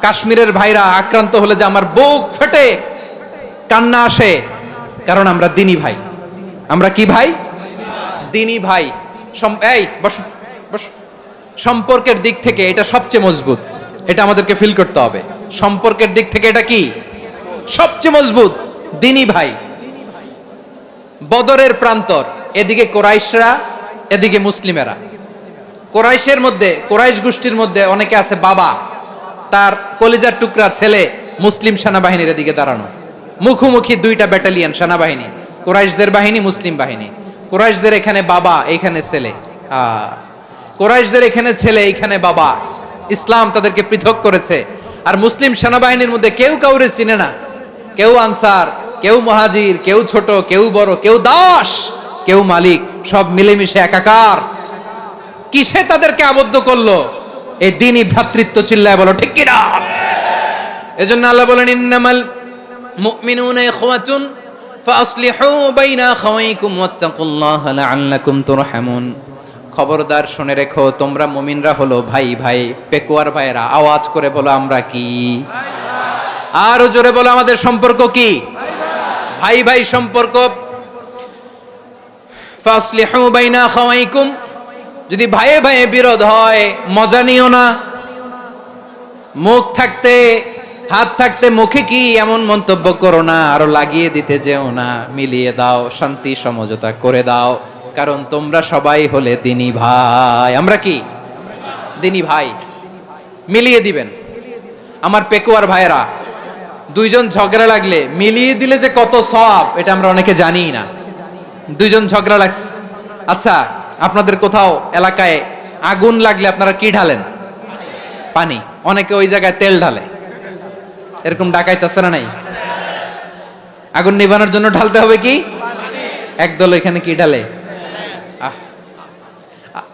কাশ্মীরের ভাইরা আক্রান্ত হলে যে আমার বুক ফেটে কান্না আসে, কারণ আমরা দিনী ভাই। আমরা কি ভাই? দিনী ভাই। এই বস বস। সম্পর্কের দিক থেকে এটা সবচেয়ে মজবুত, এটা আমাদেরকে ফিল করতে হবে। সম্পর্কের দিক থেকে এটা কি সবচেয়ে মজবুত? দিনী ভাই। বদরের প্রান্তর, এদিকে কোরাইশরা, এদিকে মুসলিমেরা। কোরাইশের মধ্যে, কোরাইশ গোষ্ঠীর মধ্যে অনেকে আছে বাবা, তার কলিজার টুকরা ছেলে মুসলিম সেনাবাহিনীর এদিকে দাঁড়ানো, মুখোমুখি দুইটা ব্যাটালিয়ন সেনাবাহিনী, কোরাইশদের বাহিনী, মুসলিম বাহিনী। কোরাইশদের এখানে বাবা, এইখানে ছেলে। কোরাইশদের এখানে ছেলে, এইখানে বাবা। ইসলাম তাদেরকে পৃথক করেছে। আর মুসলিম সেনাবাহিনীর মধ্যে কেউ কাউরে চিনে না, কেউ আনসার, কেউ মুহাজির, কেউ ছোট, কেউ বড়, কেউ দাস, কেউ মালিক, সব মিলেমিশে একাকার। কিসে তাদেরকে আবদ্ধ করলো? এই দ্বীনি ভ্রাতৃত্ব। চিল্লায় বলো ঠিক কিনা? এজন্য আল্লাহ বলেন, ইন্নামাল মুমিনুনা ইখওয়াতুন ফাসলিহু বাইনা আখাওয়াইকুম ওয়াত্তাকুল্লাহা লাআল্লাকুম তুরহামুন। খবরদার শুনে রেখো, তোমরা মুমিনরা হলো ভাই ভাই, পেকুয়ার ভাইরা। আওয়াজ করে বলো আমরা কি? আর জোরে বলো আমাদের সম্পর্ক কি? ভাই ভাই সম্পর্ক। ফাসলিহু বাইনা আখাওয়াইকুম। যদি ভাইয়ে ভাইয়ে বিরোধ হয়, মজা নিও না। মুখ থাকতে, হাত থাকতে মুখে কি এমন মন্তব্য করো না, আরো লাগিয়ে দিতে যেও না। মিলিয়ে দাও, শান্তি সমঝোতা করে দাও, কারণ তোমরা সবাই হলে দিনী ভাই। আমরা কি? দিনী ভাই। মিলিয়ে দিবেন। আমার পেকুয়ার ভাইয়েরা, দুইজন ঝগড়া লাগলে মিলিয়ে দিলে যে কত সওয়াব, এটা আমরা অনেকে জানি না। দুইজন ঝগড়া লাগছে, আচ্ছা আপনাদের কোথাও এলাকায় আগুন লাগলে আপনারা কি ঢালেন? পানি। অনেকে ওই জায়গায় তেল ঢালে। এরকম ডাকাইতেছে না? নাই। আগুন নিভানোর জন্য ঢালতে হবে কি? একদল এখানে কি ঢালে?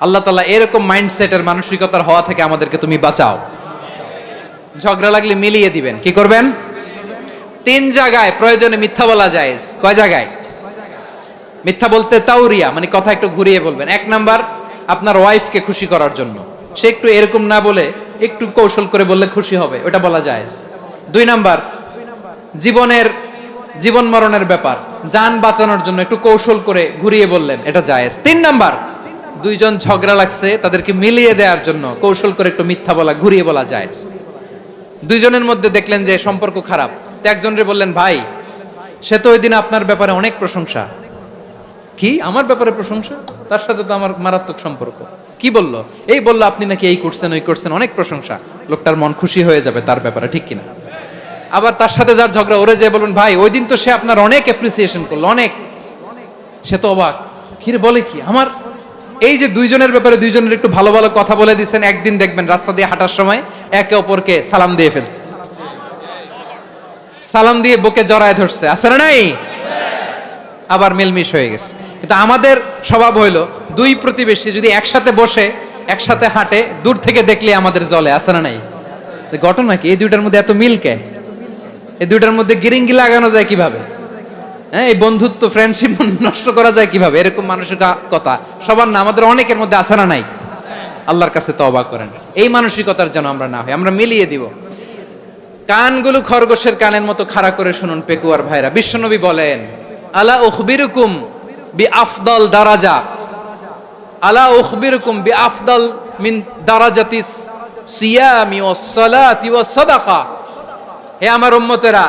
আল্লাহ তাআলা এরকম মাইন্ডসেটের, মানসিকতার হওয়া থেকে আমাদেরকে তুমি বাঁচাও। ঝগড়া লাগলে মিলিয়ে দিবেন। কি করবেন? 3 জায়গায় প্রয়োজনে মিথ্যা বলা যায়। কয় জায়গায় মিথ্যা বলতে? তাওরিয়া, মানে কথা একটু ঘুরিয়ে বলবেন। 1 নাম্বার, আপনার ওয়াইফকে খুশি করার জন্য, সে একটু এরকম না বলে একটু কৌশল করে বললে খুশি হবে, ওটা বলা যায়। 2 নাম্বার, জীবন মরণের ব্যাপার, জান বাঁচানোর জন্য একটু কৌশল করে ঘুরিয়ে বললেন, এটা জায়েজ। 3 নাম্বার, দুইজন ঝগড়া লাগছে, তাদেরকে মিলিয়ে দেওয়ার জন্য কৌশল করে একটু মিথ্যা বলা, ঘুরিয়ে বলা জায়েজ। দুইজনের মধ্যে দেখলেন যে সম্পর্ক খারাপ, তো একজনরে বললেন, ভাই সে তো ওই দিন আপনার ব্যাপারে অনেক প্রশংসা। কি আমার ব্যাপারে প্রশংসা? তার সাথে তো আমার মারাত্মক সম্পর্ক। কি বললো? এই বললো আপনি নাকি এই করছেন, ওই করছেন, অনেক প্রশংসা। লোকটার মন খুশি হয়ে যাবে তার ব্যাপারে, ঠিক কিনা? আবার তার সাথে যার ঝগড়া, ওরে যে বলবেন, ভাই ওই দিন তো সে আপনার অনেক অ্যাপ্রিসিয়েশন করলো, অনেক। সে তো অবাক, কিরে বলে কি আমার? এই যে দুইজনের ব্যাপারে দুইজনের একটু ভালো ভালো কথা বলে দিচ্ছেন, একদিন দেখবেন রাস্তা দিয়ে হাঁটার সময় একে অপরকে সালাম দিয়ে ফেলছে, সালাম দিয়ে বুকে জড়ায় ধরছে, আছে না নাই? আবার মিলমিশ হয়ে গেছে। কিন্তু আমাদের স্বভাব হইলো, দুই প্রতিবেশী যদি একসাথে বসে একসাথে হাঁটে, দূর থেকে দেখলে আমাদের জ্বলে, আছে না নাই? ঘটনা কি? এই দুইটার মধ্যে এত মিল কে? এই দুইটার মধ্যে গিরিঙ্গি লাগানো যায় কিভাবে? হ্যাঁ, এই বন্ধুত্ব, ফ্রেন্ডশিপ নষ্ট করা যায় কিভাবে? এরকম মানসিকতা সবার না, আমাদের অনেকের মধ্যে আছে না নাই? আল্লাহর কাছে তওবা করেন, এই মানসিকতার যেন আমরা না হই, আমরা মিলিয়ে দিব। কানগুলো খরগোশের কানের মতো খাড়া করে শুনুন পেকুয়ার ভাইরা। বিশ্বনবী বলেন, আলা উখবিরুকুম বিআফদাল দারাজা, আলা উখবিরুকুম বিআফদাল মিন দারাজাতিস সিয়ামি ওয়াস সালাতি ওয়াস সাদাকা। হে আমার উম্মতেরা,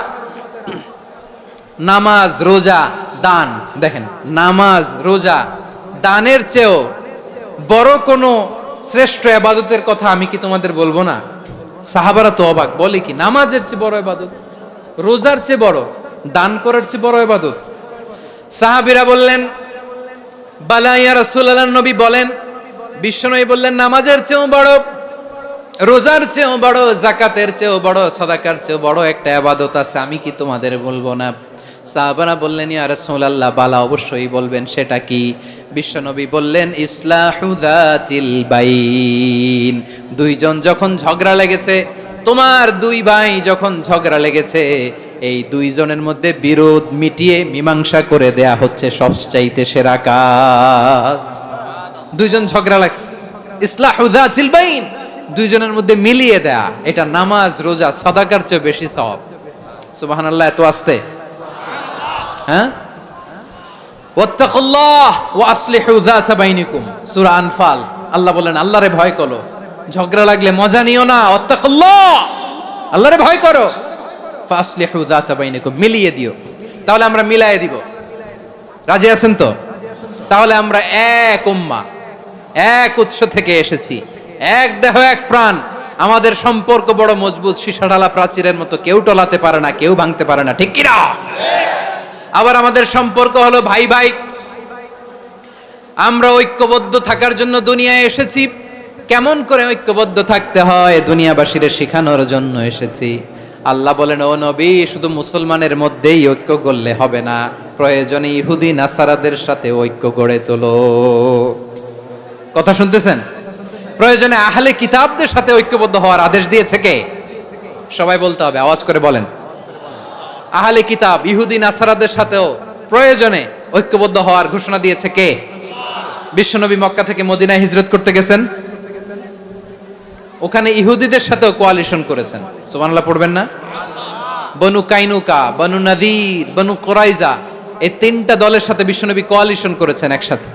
নামাজ, রোজা, দান, দেখেন নামাজ, রোজা, দানের চেয়েও বড় কোনো শ্রেষ্ঠ ইবাদতের কথা আমি কি তোমাদের বলবো না? সাহাবারা তো অবাক, বলে কি নামাজের চেয়ে বড় ইবাদত, রোজার চেয়ে বড়, দান করার চেয়ে বড় ইবাদত? সাহাবীরা বললেন, বালা ইয়া রাসূলুল্লাহ। নবী বলেন, বিশ্বনবী বললেন, নামাজের চেয়েও বড়, রোজার চেয়েও বড়, যাকাতের চেয়েও বড়, সাদাকার চেয়েও বড় একটা ইবাদত আছে, আমি কি তোমাদের বলবো না? সাহাবারা বললেন, ইয়া রাসূলুল্লাহ, বালা অবশ্যই বলবেন, সেটা কি? বিশ্বনবী বললেন, ইসলাহু যাতিল বাইন। দুইজন যখন ঝগড়া লেগেছে, তোমার দুই ভাই যখন ঝগড়া লেগেছে, এই দুইজনের মধ্যে বিরোধ মিটিয়ে মীমাংসা করে দেয়া হচ্ছে সবচাইতে সেরা কাজ। দুইজন ঝগড়া লাগছে, ইসলাহু যাতিল বাইন, দুইজনের মধ্যে মিলিয়ে দেয়া, এটা নামাজ রোজা সাদাকার চেয়ে বেশি সওয়াব। সুবহানাল্লাহ, এত আস্তে, হ্যাঁ। ওয়াত্তাকুল্লাহ ওয়া আসলিহু যাতা বাইনিকুম, সূরা আনফাল। আল্লাহ বলেন আল্লাহরে ভয় করো, ঝগড়া লাগলে মজা নিও না, ওয়াত্তাকুল্লাহ, আল্লাহরে ভয় করো, ফাসলিহু যাতা বাইনিকুম, মিলিয়ে দিও। তাহলে আমরা মিলায়ে দিব, রাজি আছেন তো? তাহলে আমরা এক উম্মাহ, এক উৎস থেকে এসেছি, এক দেহ এক প্রাণ, আমাদের সম্পর্ক বড় মজবুত, সীসাঢালা প্রাচীরের মতো, কেউ টলাতে পারে না, কেউ ভাঙতে পারে না, ঠিক কি না? আবার আমাদের সম্পর্ক হলো ভাই ভাই, আমরা ঐক্যবদ্ধ থাকার জন্য দুনিয়ায় এসেছি। কেমন করে ঐক্যবদ্ধ থাকতে হয় দুনিয়াবাসীর শেখানোর জন্য এসেছি। আল্লাহ বলেন, ও নবী, শুধু মুসলমানের মধ্যেই ঐক্য করলে হবে না, প্রয়োজনে ইহুদি নাসারাদের সাথে ঐক্য গড়ে তোলো। কথা শুনতেছেন? প্রয়োজনে আহলে কিতাবদের সাথে ঐক্যবদ্ধ হওয়ার আদেশ দিয়েছে কে? সবাই বলতে হবে, আওয়াজ করে বলেন। আহলে কিতাব ইহুদি নাসারাদের সাথেও প্রয়োজনে ঐক্যবদ্ধ হওয়ার ঘোষণা দিয়েছে কে? বিশ্বনবী মক্কা থেকে মদিনায় হিজরত করতে গেছেন, ওখানে ইহুদিদের সাথেও কোয়ালিশন করেছেন। সুবহানাল্লাহ পড়বেন না? বনু কাইনুকা, বনু নাদির, বনু কুরাইজা, এই তিনটা দলের সাথে বিশ্বনবী কোয়ালিশন করেছেন একসাথে,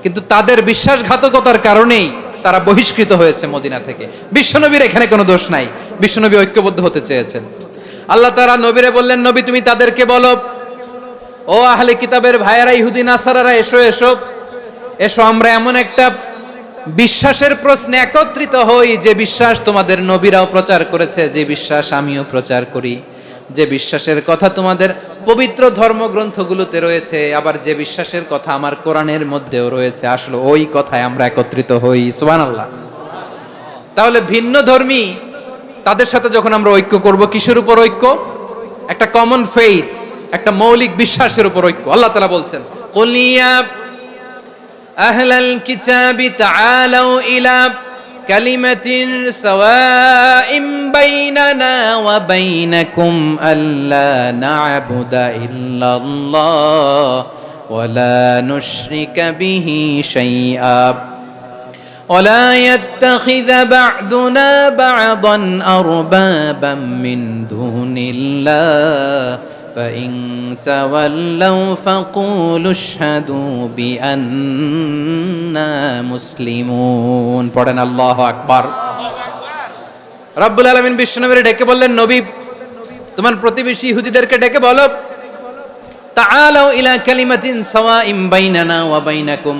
কিন্তু তাদের বিশ্বাসঘাতকতার কারণেই তারা বহিষ্কৃত হয়েছে মদিনা থেকে। বিশ্বনবীর এখানে কোনো দোষ নাই, বিশ্বনবী ঐক্যবদ্ধ হতে চেয়েছেন। আল্লাহ তাআলা নবীরে বললেন, নবী তুমি তাদেরকে বলো, ও আহলে কিতাবের ভাইয়েরা, ইহুদি নাসারারা, এসো এসো এসো, আমরা এমন একটা বিশ্বাসের প্রশ্নে একত্রিত হই, যে বিশ্বাস তোমাদের নবীরাও প্রচার করেছে, যে বিশ্বাস আমিও প্রচার করি, যে বিশ্বাসের কথা তোমাদের পবিত্র ধর্মগ্রন্থগুলোতে রয়েছে, আবার যে বিশ্বাসের কথা আমার কোরআনের মধ্যেও রয়েছে, আসলে ওই কথায় আমরা একত্রিত হই। সুবহানাল্লাহ। তাহলে ভিন্ন ধর্মী তাদের সাথে যখন আমরা ঐক্য করব, কিসের উপর ঐক্য? একটা কমন ফেইথ, একটা মৌলিক বিশ্বাসের উপর ঐক্য। আল্লাহ তাআলা বলছেন, কুল ইয়া আহলাল কিতাবি তাআলাউ ইলা কালিমাতিন সাওয়াইম বাইনানা ওয়া বাইনাকুম আল্লা না'বুদা ইল্লাল্লাহ ওয়া লা নুশরিকা বিহি শাইআ ولا يتخذ بعضنا بعضا أربابا من دون الله فإن تولوا فقولوا اشهدوا بأننا مسلمون। পড়েন আল্লাহু আকবার। রব্বুল আলামিন বিশ্বনবীকে ডেকে বললেন, নবী তোমার প্রতিবেশী ইহুদিদেরকে ডেকে বলো, তাআলাউ ইলা কালিমাতিন সাওয়াইম বাইনানা ওয়া বাইনাকুম,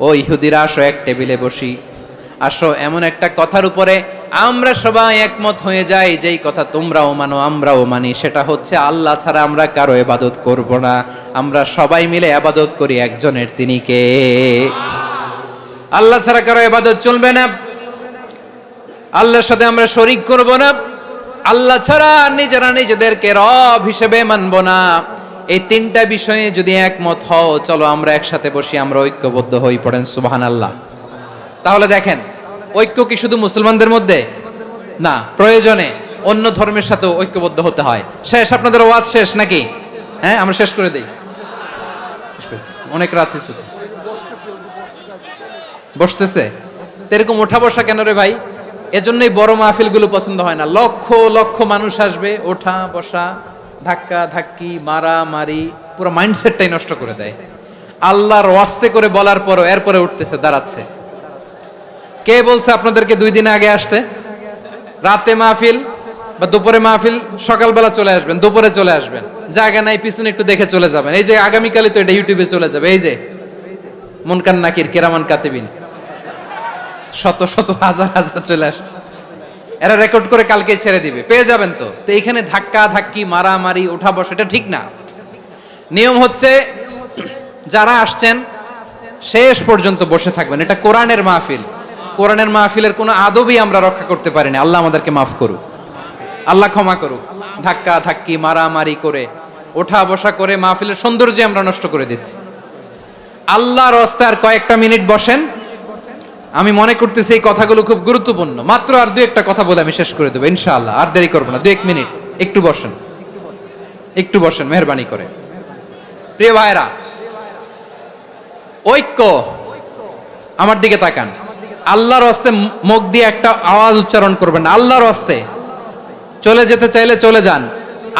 ও ইহুদিরা আসো, এক টেবিলে বসি, আসো এমন একটা কথার উপরে আমরা সবাই একমত হয়ে যাই, যেই কথা তোমরাও মানো আমরাও মানি, সেটা হচ্ছে আল্লাহ ছাড়া আমরা কারো ইবাদত করব না, আমরা সবাই মিলে ইবাদত করি একজনের, তিনি কে? আল্লাহ ছাড়া কারো ইবাদত চলবে না, আল্লাহর সাথে আমরা শরীক করব না, আল্লাহ ছাড়া নিজেরা নিজেদেরকে রব হিসেবে মানব না। এই তিনটা বিষয়ে যদি একমত হও, চলো আমরা একসাথে বসি, আমরা ঐক্যবদ্ধ হই। পড়েন সুবহানাল্লাহ। তাহলে দেখেন, ঐক্য কি শুধু মুসলমানদের মধ্যে না, প্রয়োজনে অন্য ধর্মের সাথে ঐক্যবদ্ধ হতে হয়। শেষ, আপনাদের ওয়াজ শেষ নাকি? হ্যাঁ, আমরা শেষ করে দেই, অনেক রাত হয়েছে। বসতেছে এরকম ওঠা বসা কেন রে ভাই? এজন্যই বড় মাহফিলগুলো পছন্দ হয় না। লক্ষ লক্ষ মানুষ আসবে, ওঠা বসা, ধাক্কা ধাক্কি, মারামারি, পুরো মাইন্ডসেটটাই নষ্ট করে দেয়। আল্লাহর ওয়াস্তে করে বলার পরও এরপরে উঠতেছে, দাঁড়াচ্ছে। কে বলছে আপনাদেরকে 2 দিন আগে আসতে? রাতে মাহফিল বা দুপুরে মাহফিল, সকালবেলা চলে আসবেন, দুপুরে চলে আসবেন, জায়গা নাই পিছনে একটু দেখে চলে যাবেন। এই যে আগামীকালই তো এটা ইউটিউবে চলে যাবে, এই যে মুনকার নাকির কিরামান কাতিবিন, শত শত হাজার হাজার চলে আসছে, এরা রেকর্ড করে কালকে ছেড়ে দিবে, পেয়ে যাবেন। তো এইখানে ধাক্কা ধাক্কি, মারামারি, ওঠা বসা, এটা ঠিক না। নিয়ম হচ্ছে যারা আসছেন শেষ পর্যন্ত বসে থাকবেন। এটা কোরআনের মাহফিল, কোরআনের মাহফিলের কোনো আদবই আমরা রক্ষা করতে পারিনি। আল্লাহ আমাদেরকে মাফ করুক, আল্লাহ ক্ষমা করুক। ধাক্কা ধাক্কি, মারামারি করে, ওঠা বসা করে মাহফিলের সৌন্দর্য আমরা নষ্ট করে দিচ্ছি। আল্লাহর রাস্তায় আর কয়েকটা মিনিট বসেন। আমি মনে করতেছি এই কথাগুলো খুব গুরুত্বপূর্ণ। মাত্র আর 2-1টা কথা বলে আমি শেষ করে দেবো ইনশাআল্লাহ, আর দেরি করবো না। 2-1 মিনিট একটু বসেন, একটু বসেন মেহরবানি করে। প্রিয় ভাইরা, ঐক্য আমার দিকে তাকান, আল্লাহর হস্তে মুখ দিয়ে একটা আওয়াজ উচ্চারণ করবেন, আল্লাহর হস্তে। চলে যেতে চাইলে চলে যান।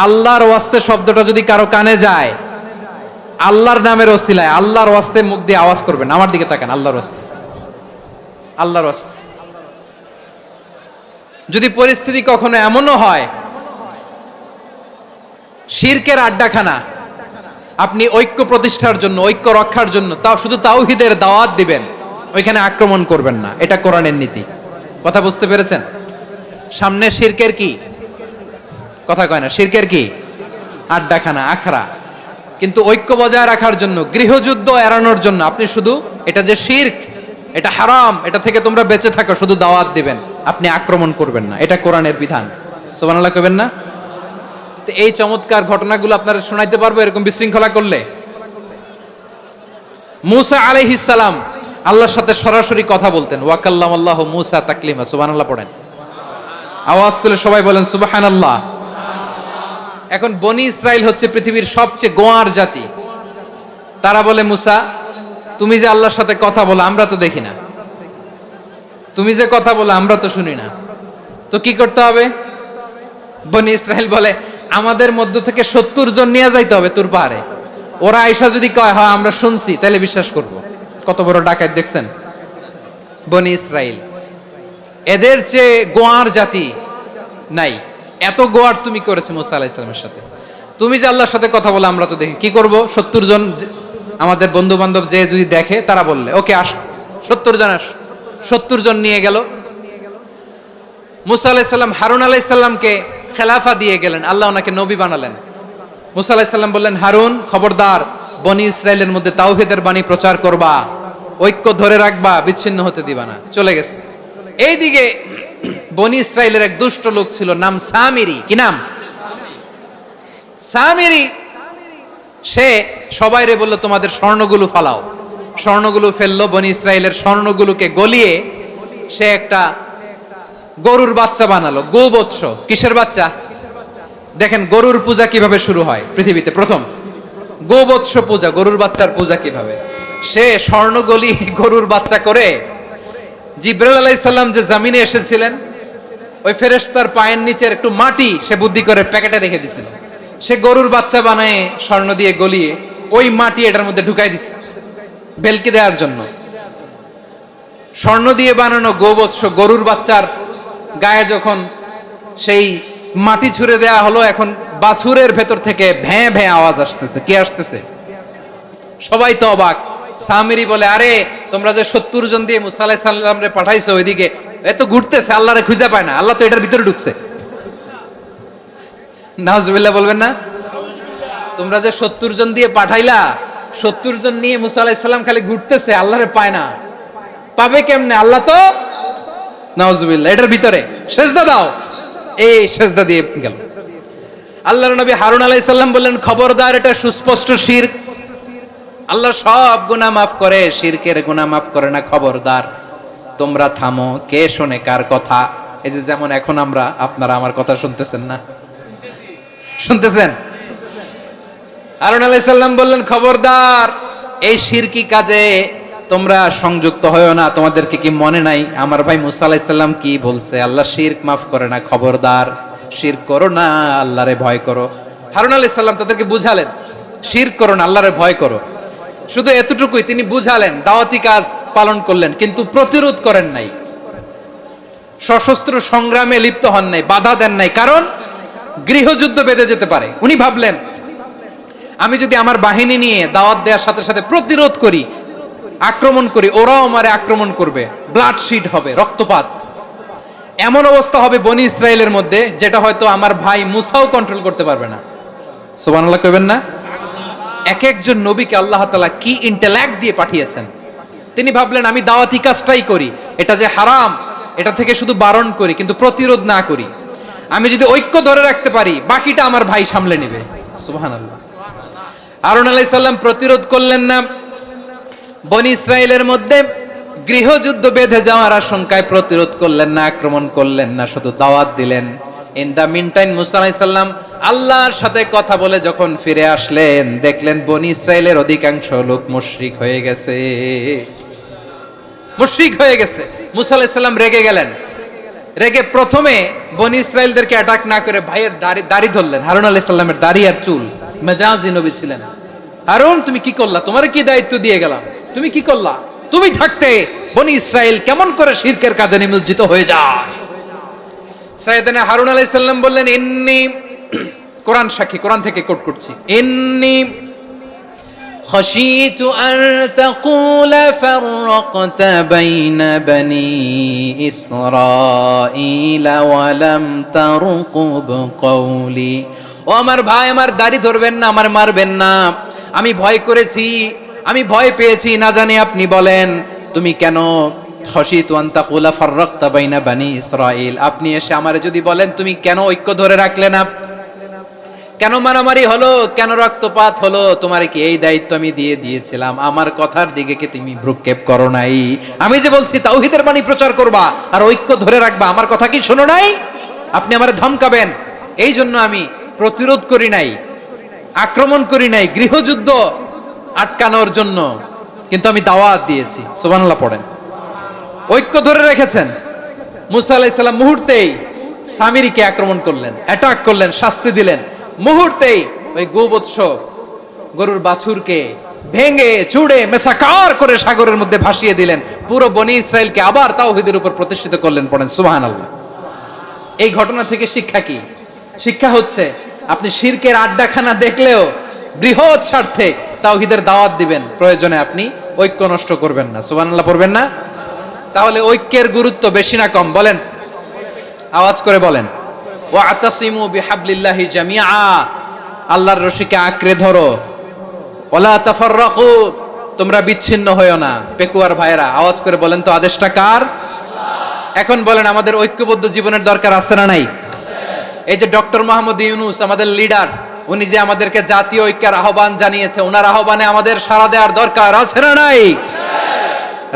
আল্লাহর ওয়াস্তে শব্দটা যদি কারো কানে যায়, আল্লাহর নামের ওসিলায় আল্লাহর ওয়াস্তে মুখ দিয়ে আওয়াজ করবেন, আমার দিকে তাকান, আল্লাহর ওয়াস্তে, আল্লাহর ওয়াস্তে। যদি পরিস্থিতি কখনো এমনও হয় শিরকের আড্ডাখানা, আপনি ঐক্য প্রতিষ্ঠার জন্য, ঐক্য রক্ষার জন্য তাও শুধু তাওহীদের দাওয়াত দিবেন, ওইখানে আক্রমণ করবেন না, এটা কোরআনের নীতি। কথা বুঝতে পেরেছেন? সামনে শিরকের কি কথা কয় না, শিরকের কি আড্ডাখানা, আখড়া। কিন্তু ঐক্য বজায় রাখার জন্য, গৃহযুদ্ধ এড়ানোর জন্য আপনি শুধু এটা যে শিরক, এটা হারাম, এটা থেকে তোমরা বেঁচে থাকো, শুধু দাওয়াত দিবেন, আপনি আক্রমণ করবেন না। এটা কোরআনের বিধান। সুবহানাল্লাহ কইবেন না? তো এই চমৎকার ঘটনাগুলো আপনারা শোনাইতে পারবো এরকম বিশৃঙ্খলা করলে? মূসা আলাইহিস সালাম আল্লাহর সাথে সরাসরি কথা বলতেন। ওয়াকাল্লামাল্লাহু মূসা তাকলিমা। সুবহানাল্লাহ পড়েন, আওয়াজ তুলে সবাই বলেন সুবহানাল্লাহ। এখন বনি ইসরাইল হচ্ছে পৃথিবীর সবচেয়ে গোয়ার জাতি। তারা বলে, মূসা তুমি যে আল্লাহর সাথে কথা বলো আমরা তো দেখি না, তুমি যে কথা বলো আমরা তো শুনি না, তো কি করতে হবে? বনি ইসরাইল বলে, আমাদের মধ্য থেকে 70 জন নিয়ে যাইতে হবে তুর পাহাড়ে। ওরা আয়েশা যদি কয় হ্যাঁ আমরা শুনছি, তাহলে বিশ্বাস করব। কত বড় ডাকাত দেখছেন বনি ইসরাইল। এদের চেয়ে গোয়ার জাতি নাই। এত গোয়ার তুমি করেছে মুসা আলাইহিস সালামের সাথে। তুমি যে আল্লাহর সাথে কথা বলে আমরা তো দেখি, কি করব? 70 জন আমাদের বন্ধু বান্ধব যে যদি দেখে, তারা বললে ওকে আস, 70 জন আস। 70 জন নিয়ে গেল। মুসা আলাইহিস সালাম হারুন আলাইহিস সালামকে খেলাফা দিয়ে গেলেন, আল্লাহ ওনাকে নবী বানালেন। মুসা আলাইহিস সালাম বললেন, হারুন খবরদার, বনি ইসরাইলের মধ্যে তাওহীদের বাণী প্রচার করবা, ঐক্য ধরে রাখবা, বিচ্ছিন্ন হতে দিবা না। চলে গেছে। এইদিকে বনি ইসরাইলের এক দুষ্ট লোক ছিল, নাম সামিরি। কি নাম? সামিরি। সে সবাইরে বলল তোমাদের স্বর্ণগুলো ফালাও। স্বর্ণগুলো ফেললো, বনি ইসরাইলের স্বর্ণগুলোকে গলিয়ে সে একটা গরুর বাচ্চা বানালো। গোবৎস। কিসের বাচ্চা? দেখেন গরুর পূজা কিভাবে শুরু হয় পৃথিবীতে প্রথম, গোবৎস পূজা, গরুর বাচ্চার পূজা কিভাবে। সে স্বর্ণ গলি গরুর বাচ্চা করে, জিবরাইল আলাইহিস সালাম যে জমিনে এসেছিলেন, ওই ফেরেশতার পায়ের নিচের একটু মাটি সে বুদ্ধি করে প্যাকেটে রেখে দিছিল। সে গরুর বাচ্চা বানায় স্বর্ণ দিয়ে গলিয়ে ওই মাটি এটার মধ্যে ঢুকাই দিছে বেলকে দেওয়ার জন্য। স্বর্ণ দিয়ে বানানো গোবৎস গরুর বাচ্চার গায়ে যখন সেই মাটি ছুঁড়ে দেয়া হলো, এখন বাছুরের ভেতর থেকে ভ্যাঁ ভ্যাঁ আওয়াজ আসতেছে। কে আসতেছে? সবাই তো অবাক। সামিরি বলে, আরে তোমরা যে 70 জন দিয়ে মুসা আলাইহিস সালামরে পাঠাইছো, ওইদিকে এত ঘুরতেছে, আল্লাহরে খুঁজে পায় না, আল্লাহ তো এটার ভিতরে ঢুকছে। নাউজুবিল্লাহ বলবেন না? তোমরা যে 70 জন দিয়ে পাঠাইলা, 70 জন নিয়ে মুসা আলাইহিস সালাম খালি ঘুরতেছে, আল্লাহরে পায় না। পাবে কেমনে? আল্লাহ তো, নাউজুবিল্লাহ, এটার ভিতরে সেজদা দাও। এই সেজদা দিয়ে গেল। আল্লাহর নবী হারুন আলাইহিস সালাম বললেন, খবরদার, এটা সুস্পষ্ট শিরক। আল্লাহ সব গুনাহ মাফ করে, শিরকের গুনাহ মাফ করে না, খবরদার তোমরা থামো। কে শোনে কার কথা? এই যে যেমন এখন আমরা, আপনারা আমার কথা শুনতেছেন না? শুনতেছেন? হারুন আলাইহিস সালাম বললেন, খবরদার, এই শিরকি কাজে তোমরা সংযুক্ত হয়ো না। তোমাদেরকে কি মনে নাই আমার ভাই মুসা আলাইহিস সালাম কি বলছে? আল্লাহ শিরক মাফ করে না, খবরদার শিরক করো না, আল্লাহরে ভয় করো। হারুন আলাইহিস সালাম তাদেরকে বুঝালেন, শিরক করো না, আল্লাহরে ভয় করো। শুধু এতটুকুই তিনি বুঝালেন, দাওয়াতি কাজ পালন করলেন, কিন্তু প্রতিরোধ করেন নাই, সশস্ত্র সংগ্রামে লিপ্ত হন নাই, বাধা দেন নাই, কারণ গৃহযুদ্ধ বেঁধে যেতে পারে। উনি ভাবলেন, আমি যদি আমার বাহিনী নিয়ে দাওয়াত দেওয়ার সাথে সাথে প্রতিরোধ করি, আক্রমণ করি, ওরাও আমারে আক্রমণ করবে, ব্লাডশিট হবে, রক্তপাত, এমন অবস্থা হবে বনি ইসরাইলের মধ্যে যেটা হয়তো আমার ভাই মুসাও কন্ট্রোল করতে পারবে না। সুবহানাল্লাহ কইবেন না? এক একজন নবীকে আল্লাহ তাআলা কি ইন্টেলেক্ট দিয়ে পাঠিয়েছেন। তিনি ভাবলেন, আমি দাওয়াতি কাজটাই করি, এটা যে হারাম এটা থেকে শুধু বারণ করি, কিন্তু প্রতিরোধ না করি। আমি যদি ঐক্য ধরে রাখতে পারি, বাকিটা আমার ভাই সামলে নেবে। সুবহানাল্লাহ। হারুন আলাইহিস সালাম প্রতিরোধ করলেন না, বনি ইসরাইলের মধ্যে গৃহযুদ্ধ বেঁধে যাওয়ার আশঙ্কায় প্রতিরোধ করলেন না, আক্রমণ করলেন না, শুধু দাওয়াত দিলেন। ইন দা মিন টাইম মুসা আলাইহিস সালাম আল্লাহর সাথে কথা বলে যখন ফিরে আসলেন, দেখলেন বনি ইসরাইলের অধিকাংশ লোক মুশরিক হয়ে গেছে। মুশরিক হয়ে গেছে। মুসা আলাইহিস সালাম রেগে গেলেন। রেগে প্রথমে বনি ইসরাইলদেরকে অ্যাটাক না করে ভাইয়ের দাড়ি ধরলেন। হারুন আলাইহিস সালামের দাড়ি আর চুল। মেজাজি নবী ছিলেন। হারুন তুমি কি করলা? তোমারে কি দায়িত্ব দিয়ে গেলাম? তুমি কি করলা? তুমি থাকতে বনি ইসরাইল কেমন করে শিরকের কাজে নিমজ্জিত হয়ে যায়? সাইয়েদনা হারুন আলাইহিস সালাম বললেন, ইন্নী, কোরআন সাক্ষী, কোরআন থেকে কোট করছি, ইন্নী خشيت أن تقول فرقت بين بني إسرائيل ولم ترقب قولي। ও আমার ভাই, আমার দাড়ি ধরবেন না, আমার মারবেন না। আমি ভয় করেছি, আমি ভয় পেয়েছি, না জানি আপনি বলেন তুমি কেন খশিতু আন তাকুলা ফাররাকতা বাইনা বানি ইসরাইল, আপনি এসে আমারে যদি বলেন তুমি কেন ঐক্য ধরে রাখলে না, কেন মারামারি হলো, কেন রক্তপাত হলো, তোমারে কি এই দায়িত্ব আমি দিয়ে দিয়েছিলাম? আমার কথার দিকে কি তুমি ভ্রুক্ষেপ করো নাই? আমি যে বলছি তাওহীদের বাণী প্রচার করবা আর ঐক্য ধরে রাখবা, আমার কথা কি শোনো নাই? আপনি আমারে ধমকাবেন, এই জন্য আমি প্রতিরোধ করি নাই, আক্রমণ করি নাই, গৃহযুদ্ধ আটকানোর জন্য কিন্তু আমি দাওয়াত দিয়েছি। সুবহানাল্লাহ পড়েন। ঐক্য ধরে রেখেছেন। মুসা আলাইহিস সালাম মুহূর্তেই সামিরীকে আক্রমণ করলেন, অ্যাটাক করলেন, শাস্তি দিলেন। মুহূর্তেই ওই গোবৎস গরুর বাছুরকে ভেঙে চুড়ে মেসাকার করে সাগরের মধ্যে ভাসিয়ে দিলেন। পুরো বনি ইসরাইলকে আবার তাওহীদের উপর প্রতিষ্ঠিত করলেন। পড়েন সুবহানাল্লাহ। এই ঘটনা থেকে শিক্ষা কি? শিক্ষা হচ্ছে আপনি শিরকের আড্ডাখানা দেখলেও বৃহৎ স্বার্থে তাওহীদের দাওয়াত দিবেন, প্রয়োজনে আপনি ঐক্য নষ্ট করবেন না। সুবহানাল্লাহ পড়বেন না? তাহলে ঐক্যের গুরুত্ব বেশি না কম? বলেন, আওয়াজ করে বলেন। ওয়াতাসিমু বিহাবলিল্লাহি জামিআ, আল্লাহর রশিকে আঁকড়ে ধরো। ওয়ালা তাফাররাকু, তোমরা বিচ্ছিন্ন হয়ো না। পেকুয়ার ভাইরা আওয়াজ করে বলেন তো, আদেশটা কার? এখন বলেন, আমাদের ঐক্যবদ্ধ জীবনের দরকার আছে না নাই? এই যে ডক্টর মোহাম্মদ ইউনূস আমাদের লিডার, উনি যে আমাদেরকে জাতীয় ঐক্যের আহ্বান জানিয়েছে, ওনার আহ্বানে আমাদের সাড়া দেওয়ার দরকার আছে না নাই?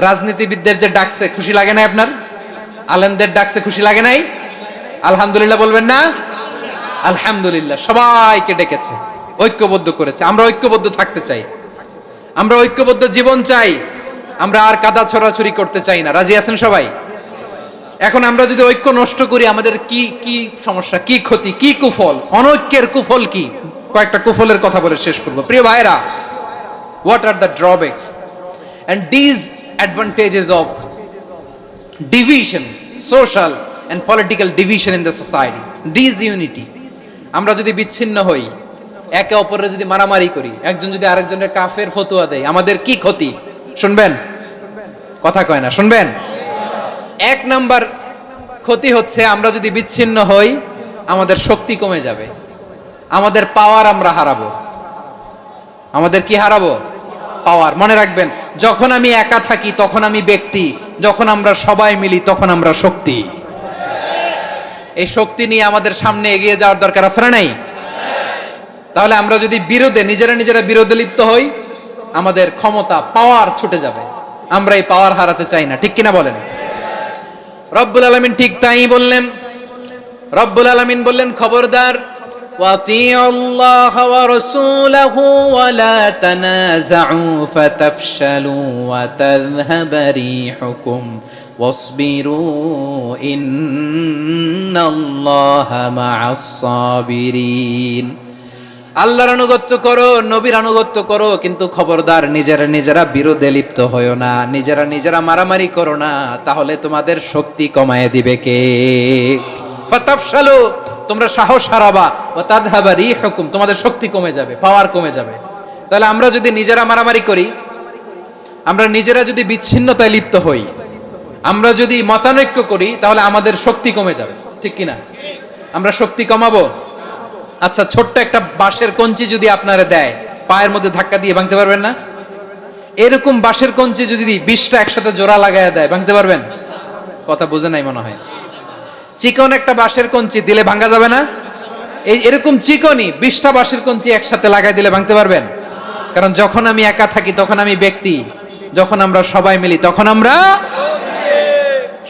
রাজনীতিবিদদের যে ডাকছে, খুশি লাগে না আপনার? আলেমদের ডাকছে, খুশি লাগে নাই? আলহামদুলিল্লাহ বলবেন না? আলহামদুলিল্লাহ, সবাইকে ডেকেছে, ঐক্যবদ্ধ করেছে। আমরা ঐক্যবদ্ধ থাকতে চাই, আমরা ঐক্যবদ্ধ জীবন চাই, আমরা আর কাদা ছড়াছড়ি করতে চাই না। রাজি আছেন সবাই? এখন আমরা যদি ঐক্য নষ্ট করি, আমাদের কি কি সমস্যা, কি ক্ষতি, কি কুফল? অনৈক্যের কুফল কি? কয়েকটা কুফলের কথা বলে শেষ করব। প্রিয় ভাইরা, what are the drawbacks and disadvantages of division, social and political division in the society, disunity? আমরা যদি বিচ্ছিন্ন হই, একে অপরের যদি মারামারি করি, একজন যদি আরেকজনের কাফের ফতোয়া দেয়, আমাদের কি ক্ষতি? শুনবেন? কথা কয় না, শুনবেন? এক নাম্বার ক্ষতি হচ্ছে, আমরা যদি বিচ্ছিন্ন হই, আমাদের শক্তি কমে যাবে, আমাদের পাওয়ার আমরা হারাবো। আমাদের কি হারাবো? পাওয়ার। মনে রাখবেন, যখন আমি একা থাকি তখন আমি ব্যক্তি, যখন আমরা সবাই মিলি তখন আমরা শক্তি। এই শক্তি নিয়ে আমাদের সামনে এগিয়ে যাওয়ার দরকার আছে না নাই? তাহলে আমরা যদি নিজেরা বিরোধে লিপ্ত হই, আমাদের ক্ষমতা, পাওয়ার ছুটে যাবে। আমরা এই পাওয়ার হারাতে চাই না, ঠিক কিনা বলেন? রব্বুল আলামিন ঠিক তাই বললেন। রব্বুল আলামিন বললেন, খবরদার, وَأَطِيعُوا اللَّهَ وَرَسُولَهُ وَلَا تَنَازَعُوا فَتَفْشَلُوا وَتَذْهَبَ رِيحُكُمْ وَاصْبِرُوا إِنَّ اللَّهَ مَعَ الصَّابِرِينَ। আল্লাহর আনুগত্য করো, নবীর আনুগত্য করো, কিন্তু খবরদার নিজেরা বিরোধে লিপ্ত হয়ো না, নিজেরা মারামারি করো না, তাহলে তোমাদের শক্তি কমায় দিবে কে? ফাতাফশালু, তোমরা সাহস হারাবা, ওয়া তাযহাবা রিহুকুম, তোমাদের শক্তি কমে যাবে, পাওয়ার কমে যাবে। তাহলে আমরা যদি নিজেরা মারামারি করি, আমরা নিজেরা যদি বিচ্ছিন্নতায় লিপ্ত হই, আমরা যদি মতানৈক্য করি, তাহলে আমাদের শক্তি কমে যাবে, ঠিক কিনা? আমরা শক্তি কমাবো। আচ্ছা, ছোট্ট একটা বাঁশের কঞ্চি যদি আপনারে দেয়, পায়ের মধ্যে ধাক্কা দিয়ে ভাঙতে পারবেন না? এরকম বাঁশের কঞ্চি যদি 20টা একসাথে জোড়া লাগায় দেয়, ভাঙতে পারবেন? কথা বুঝে নাই মনে হয়। চিকন একটা বাঁশের কঞ্চি দিলে ভাঙা যাবে না? এরকম চিকনই 20টা বাঁশের কঞ্চি একসাথে লাগাই দিলে ভাঙতে পারবেন? কারণ যখন আমি একা থাকি তখন আমি ব্যক্তি, যখন আমরা সবাই মিলি তখন আমরা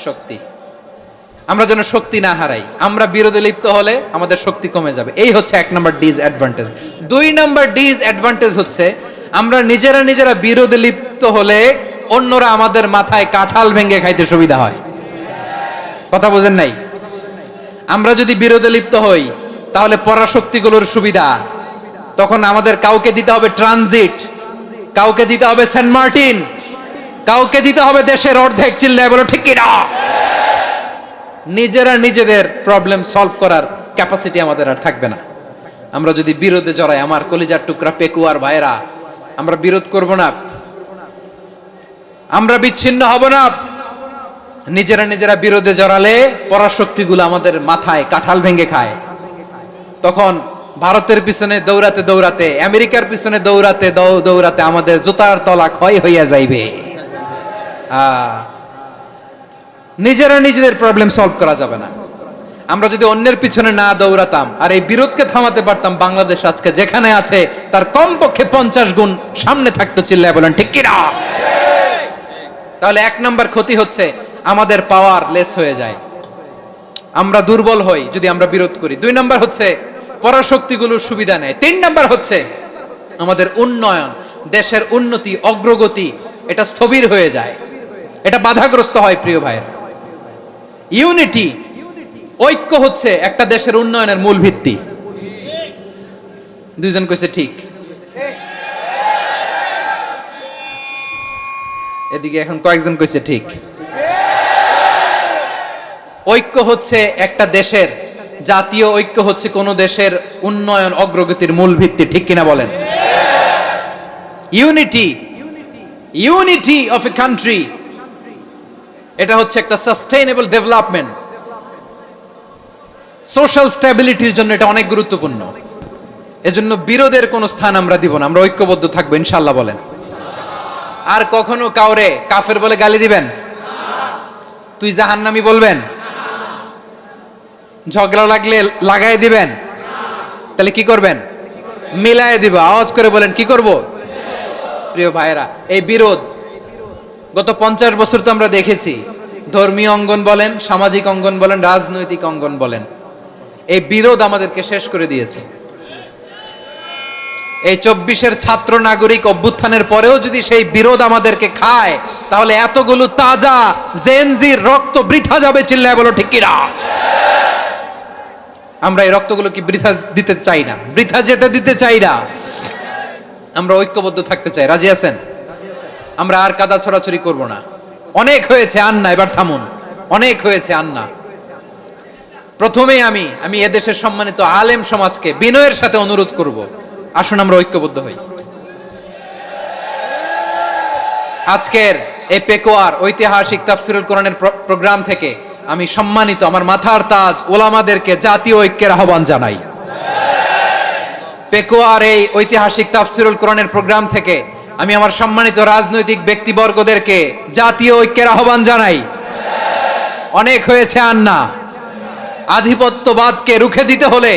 শক্তি। আমরা যেন শক্তি না হারাই। আমরা বিরোধে লিপ্ত হলে আমাদের শক্তি কমে যাবে। এই হচ্ছে 1 নাম্বার ডিসঅ্যাডভান্টেজ। 2 নাম্বার ডিসঅ্যাডভান্টেজ হচ্ছে, আমরা নিজেরা বিরোধে লিপ্ত হলে অন্যরা আমাদের মাথায় কাঁঠাল ভেঙে খাইতে সুবিধা হয়। কথা বোঝেন নাই? আমরা যদি বিরোধে লিপ্ত হই তাহলে পরাশক্তিগুলোর সুবিধা, তখন আমাদের কাউকে দিতে হবে ট্রানজিট, কাউকে দিতে হবে সেন্ট মার্টিন, কাউকে দিতে হবে দেশের অর্ধেক। চিল্লায় বলো ঠিক কিনা? নিজেরা নিজেদের প্রবলেম সলভ করার ক্যাপাসিটি আমাদের আর থাকবে না। আমরা যদি বিরোধে জড়াই, আমার কলিজার টুকরা পেকুয়ার ভাইরা, আমরা বিরোধ করব না, আমরা বিচ্ছিন্ন হব না। নিজেরা নিজেরা বিরোধে জড়ালে পরাশক্তিগুলো আমাদের মাথায় কাঁঠাল ভেঙে খায়। তখন ভারতের পিছনে দৌড়াতে দৌড়াতে, আমেরিকার পিছনে দৌড়াতে দৌড়াতে আমাদের জুতার তলা ক্ষয় হইয়া যাইবে। নিজেরা নিজেদের প্রবলেম সলভ করা যাবে না। আমরা যদি অন্যের পিছনে না দৌড়াতাম আর এই বিরোধকে থামাতে পারতাম, বাংলাদেশ আজকে যেখানে আছে তার কমপক্ষে 50 গুণ সামনে থাকতো। চিল্লায় বলেন ঠিক কিনা? তাহলে 1 নম্বর ক্ষতি হচ্ছে আমাদের পাওয়ার লেস হয়ে যায়, আমরা দুর্বল হই যদি আমরা বিরোধ করি। 2 নম্বর হচ্ছে পরাশক্তিগুলোর সুবিধা নেয়। 3 নম্বর হচ্ছে আমাদের উন্নয়ন, দেশের উন্নতি, অগ্রগতি এটা স্থবির হয়ে যায়, এটা বাধাগ্রস্ত হয়। প্রিয় ভাইরা, ইউনিটি, ঐক্য হচ্ছে একটা দেশের উন্নয়নের মূল ভিত্তি। 2 জন কইছে ঠিক। এদিকে এখন কয়েকজন কইছে ঠিক। ঐক্য হচ্ছে একটা দেশের, জাতীয় ঐক্য হচ্ছে কোন দেশের উন্নয়ন অগ্রগতির মূল ভিত্তি। ঠিক কিনা বলেন? ইউনিটি অফ এ কান্ট্রি, এটা হচ্ছে একটা সাস্টেইনেবল ডেভেলপমেন্ট, সোশ্যাল স্ট্যাবিলিটির জন্য এটা অনেক গুরুত্বপূর্ণ। এজন্য বিরোধের কোনো স্থান আমরা দিব না, আমরা ঐক্যবদ্ধ থাকবো ইনশাআল্লাহ। বলেন। আর কখনো কাউরে কাফের বলে গালি দিবেন? তুই জাহান্নামী বলবেন? ঝগড়া লাগলে লাগাই দিবেন? তাহলে কি করবেন? মিলায় দিব। আওয়াজ করে বলেন কি করব? প্রিয় ভাইরা, এই বিরোধ গত 50 বছর তো আমরা দেখেছি, ধর্মীয় অঙ্গন বলেন, সামাজিক অঙ্গন বলেন, রাজনৈতিক অঙ্গন বলেন, এই বিরোধ আমাদেরকে শেষ করে দিয়েছে। এই 24-এর ছাত্র নাগরিক অভ্যুত্থানের পরেও যদি সেই বিরোধ আমাদেরকে খায়, তাহলে এতগুলো তাজা জেনজির রক্ত বৃথা যাবে। চিল্লায় বলো ঠিক কিনা? আমরা এই রক্তগুলো কি বৃথা দিতে চাই না, বৃথা যেতে দিতে চাই না। আমরা ঐক্যবদ্ধ থাকতে চাই। রাজি আছেন? আমরা আর কাদা ছড়াছড়ি করব না। অনেক হয়েছে আন্না, এবার থামুন। অনেক হয়েছে আন্না। প্রথমেই আমি এদেশের সম্মানিত আলেম সমাজকে বিনয়ের সাথে অনুরোধ করব, আসুন আমরা ঐক্যবদ্ধ হই। আজকের এই পেকুয়ার ঐতিহাসিক তাফসীরুল কোরআনের প্রোগ্রাম থেকে আমি সম্মানিত আমার মাথার তাজ ওলামাদেরকে জাতীয় ঐক্যের আহ্বান জানাই। পেকুয়ার এই ঐতিহাসিক তাফসীরুল কোরআনের প্রোগ্রাম থেকে আমি আমার সম্মানিত রাজনৈতিক ব্যক্তিবর্গদেরকে জাতীয় ঐক্যের আহ্বান জানাই। অনেক হয়েছে আন্না। আধিপত্যবাদকে রুখে দিতে হলে,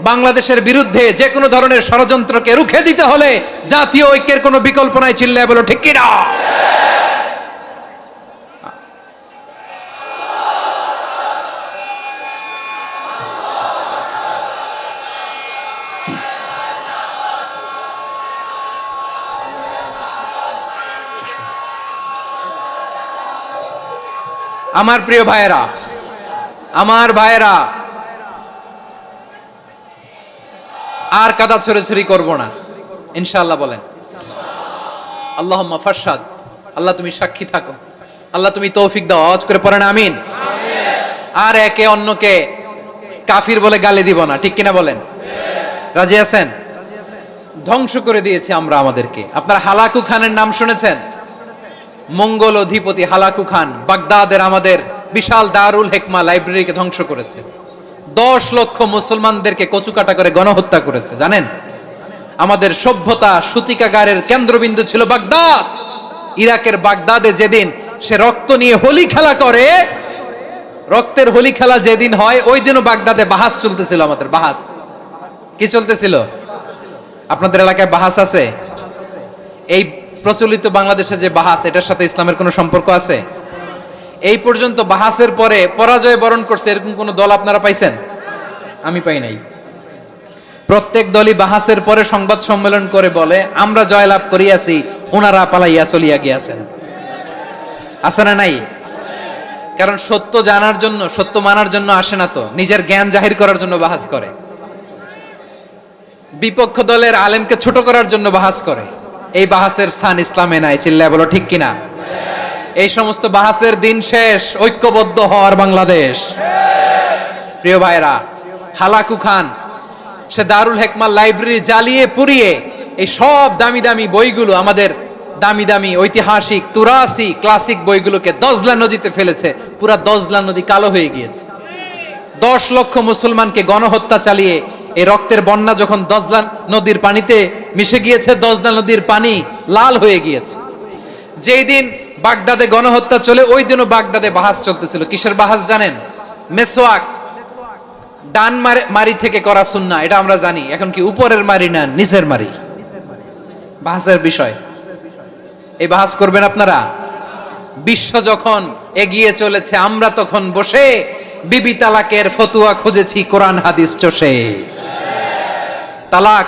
বাংলাদেশের বিরুদ্ধে যে কোনো ধরনের ষড়যন্ত্রকে রুখে দিতে হলে জাতীয় ঐক্যের কোনো বিকল্প নাই। চিল্লায় বলো ঠিক কিনা? আমার প্রিয় ভাইয়েরা, আর কাদা ছড়াছড়ি করব না ইনশাআল্লাহ। বলেন আল্লাহুম্মা ফাশহাদ। আল্লাহ তুমি সাক্ষী থাকো, আল্লাহ তুমি তৌফিক দাও। আওয়াজ করে পড়েন আমিন। আর একে অন্যকে কাফির বলে গালি দিব না। ঠিক কিনা বলেন? রাজি আছেন? ধ্বংস করে দিয়েছি আমরা আমাদেরকে। আপনারা হালাকু খানের নাম শুনেছেন? মঙ্গল অধিপতি হালাকু খান বাগদাদের আমাদের বিশাল দারুল হিকমা লাইব্রেরিকে ধ্বংস করেছে। 10 লক্ষ মুসলমানদেরকে কচুকাটা করে গণহত্যা করেছে। জানেন, আমাদের সভ্যতা সূতিকাগারের কেন্দ্রবিন্দু ছিল বাগদাদ। ইরাকের বাগদাদে যেদিন সে রক্ত নিয়ে হোলি খেলা করে, রক্তের হোলি খেলা যেদিন হয়, ওই দিনও বাগদাদে বাহাস চলতেছিল। আমাদের বাহাস কি চলতেছিল? আপনাদের এলাকায় বাহাস আছে? এই প্রচলিত বাংলাদেশে যে বাহাস, এটার সাথে ইসলামের কোনো সম্পর্ক আছে? এই পর্যন্ত বাহাসের পরে পরাজয় বরণ করছে এরকম কোন দল আপনারা পাইছেন? আমি পাই নাই। প্রত্যেক দলই বাহাসের পরে সংবাদ সম্মেলন করে বলে আমরা জয়লাভ করিয়াছি, ওনারা পালাইয়া চলিয়া গিয়াছেন। আছে না নাই? কারণ সত্য জানার জন্য, সত্য মানার জন্য আসে না তো, নিজের জ্ঞান জাহির করার জন্য বাহাস করে, বিপক্ষ দলের আলেমকে ছোট করার জন্য বাহাস করে। এই বাহাসের স্থান ইসলামে নাই, চিল্লায় বলো ঠিক কিনা। এই সমস্ত বাহাসের দিন শেষ, ঐক্যবদ্ধ হওয়ার বাংলাদেশ। প্রিয় ভাইরা, হালাকু খান সে দারুল হেকমার লাইব্রেরি জ্বালিয়ে পুড়িয়ে এই সব দামি দামি বইগুলো, আমাদের দামি দামি ঐতিহাসিক তুরাসি ক্লাসিক বইগুলোকে দজলা নদীতে ফেলেছে। পুরা দজলা নদী কালো হয়ে গিয়েছে। 10 লক্ষ মুসলমানকে গণহত্যা চালিয়ে এই রক্তের বন্যা যখন দজলা নদীর পানিতে মিশে গিয়েছে, দজলা নদীর পানি লাল হয়ে গিয়েছে। যেই দিন বাগদাদে গণহত্যা চলে, ওই দিনও বাগদাদে বাহাস চলতেছিল। কিসের বাহাস জানেন? মেসওয়াক, ডান মারি থেকে করা সুন্নাহ, এটা আমরা জানি। এখন কি উপরের মারি না নিচের মারি? বাহাসের বিষয়। এই বাহাস করবেন আপনারা? বিশ্ব যখন এগিয়ে চলেছে, আমরা তখন বসে বিবি তালাকের ফতুয়া খুঁজেছি কোরআন হাদিস চষে। তালাক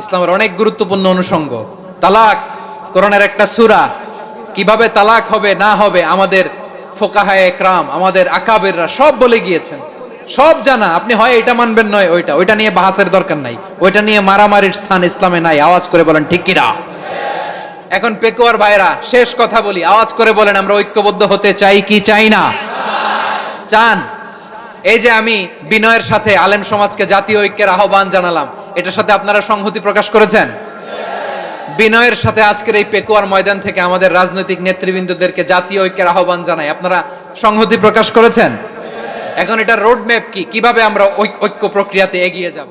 ইসলামের অনেক গুরুত্বপূর্ণ অনুষঙ্গ। তালাক কোরআনের একটা সূরা। কিভাবে তালাক হবে না হবে আমাদের ফোকাহায়ে একরাম, আমাদের আকাবেররা সব বলে গিয়েছেন, সব জানা। আপনি হয় এটা মানবেন, নয় ওইটা নিয়ে বাহাসের দরকার নাই, ওইটা নিয়ে মারামারির স্থান ইসলামে নাই। আওয়াজ করে বলেন ঠিক কিনা। এখন পেকুয়ার ভাইরা, শেষ কথা বলি, আওয়াজ করে বলেন আমরা ঐক্যবদ্ধ হতে চাই কি চাই না? চান? এই যে আমি বিনয়ের সাথে আলেম সমাজকে জাতীয় ঐক্যের আহ্বান জানালাম, এটার সাথে আপনারা সংহতি প্রকাশ করেছেন? বিনয়ের সাথে আজকের এই পেকুয়ার ময়দান থেকে আমাদের রাজনৈতিক নেতৃবৃন্দদেরকে জাতীয় ঐক্যের আহ্বান জানাই, আপনারা সংহতি প্রকাশ করেছেন? এখন এটা রোড ম্যাপ কি, কিভাবে আমরা ঐক্য প্রক্রিয়াতে এগিয়ে যাব?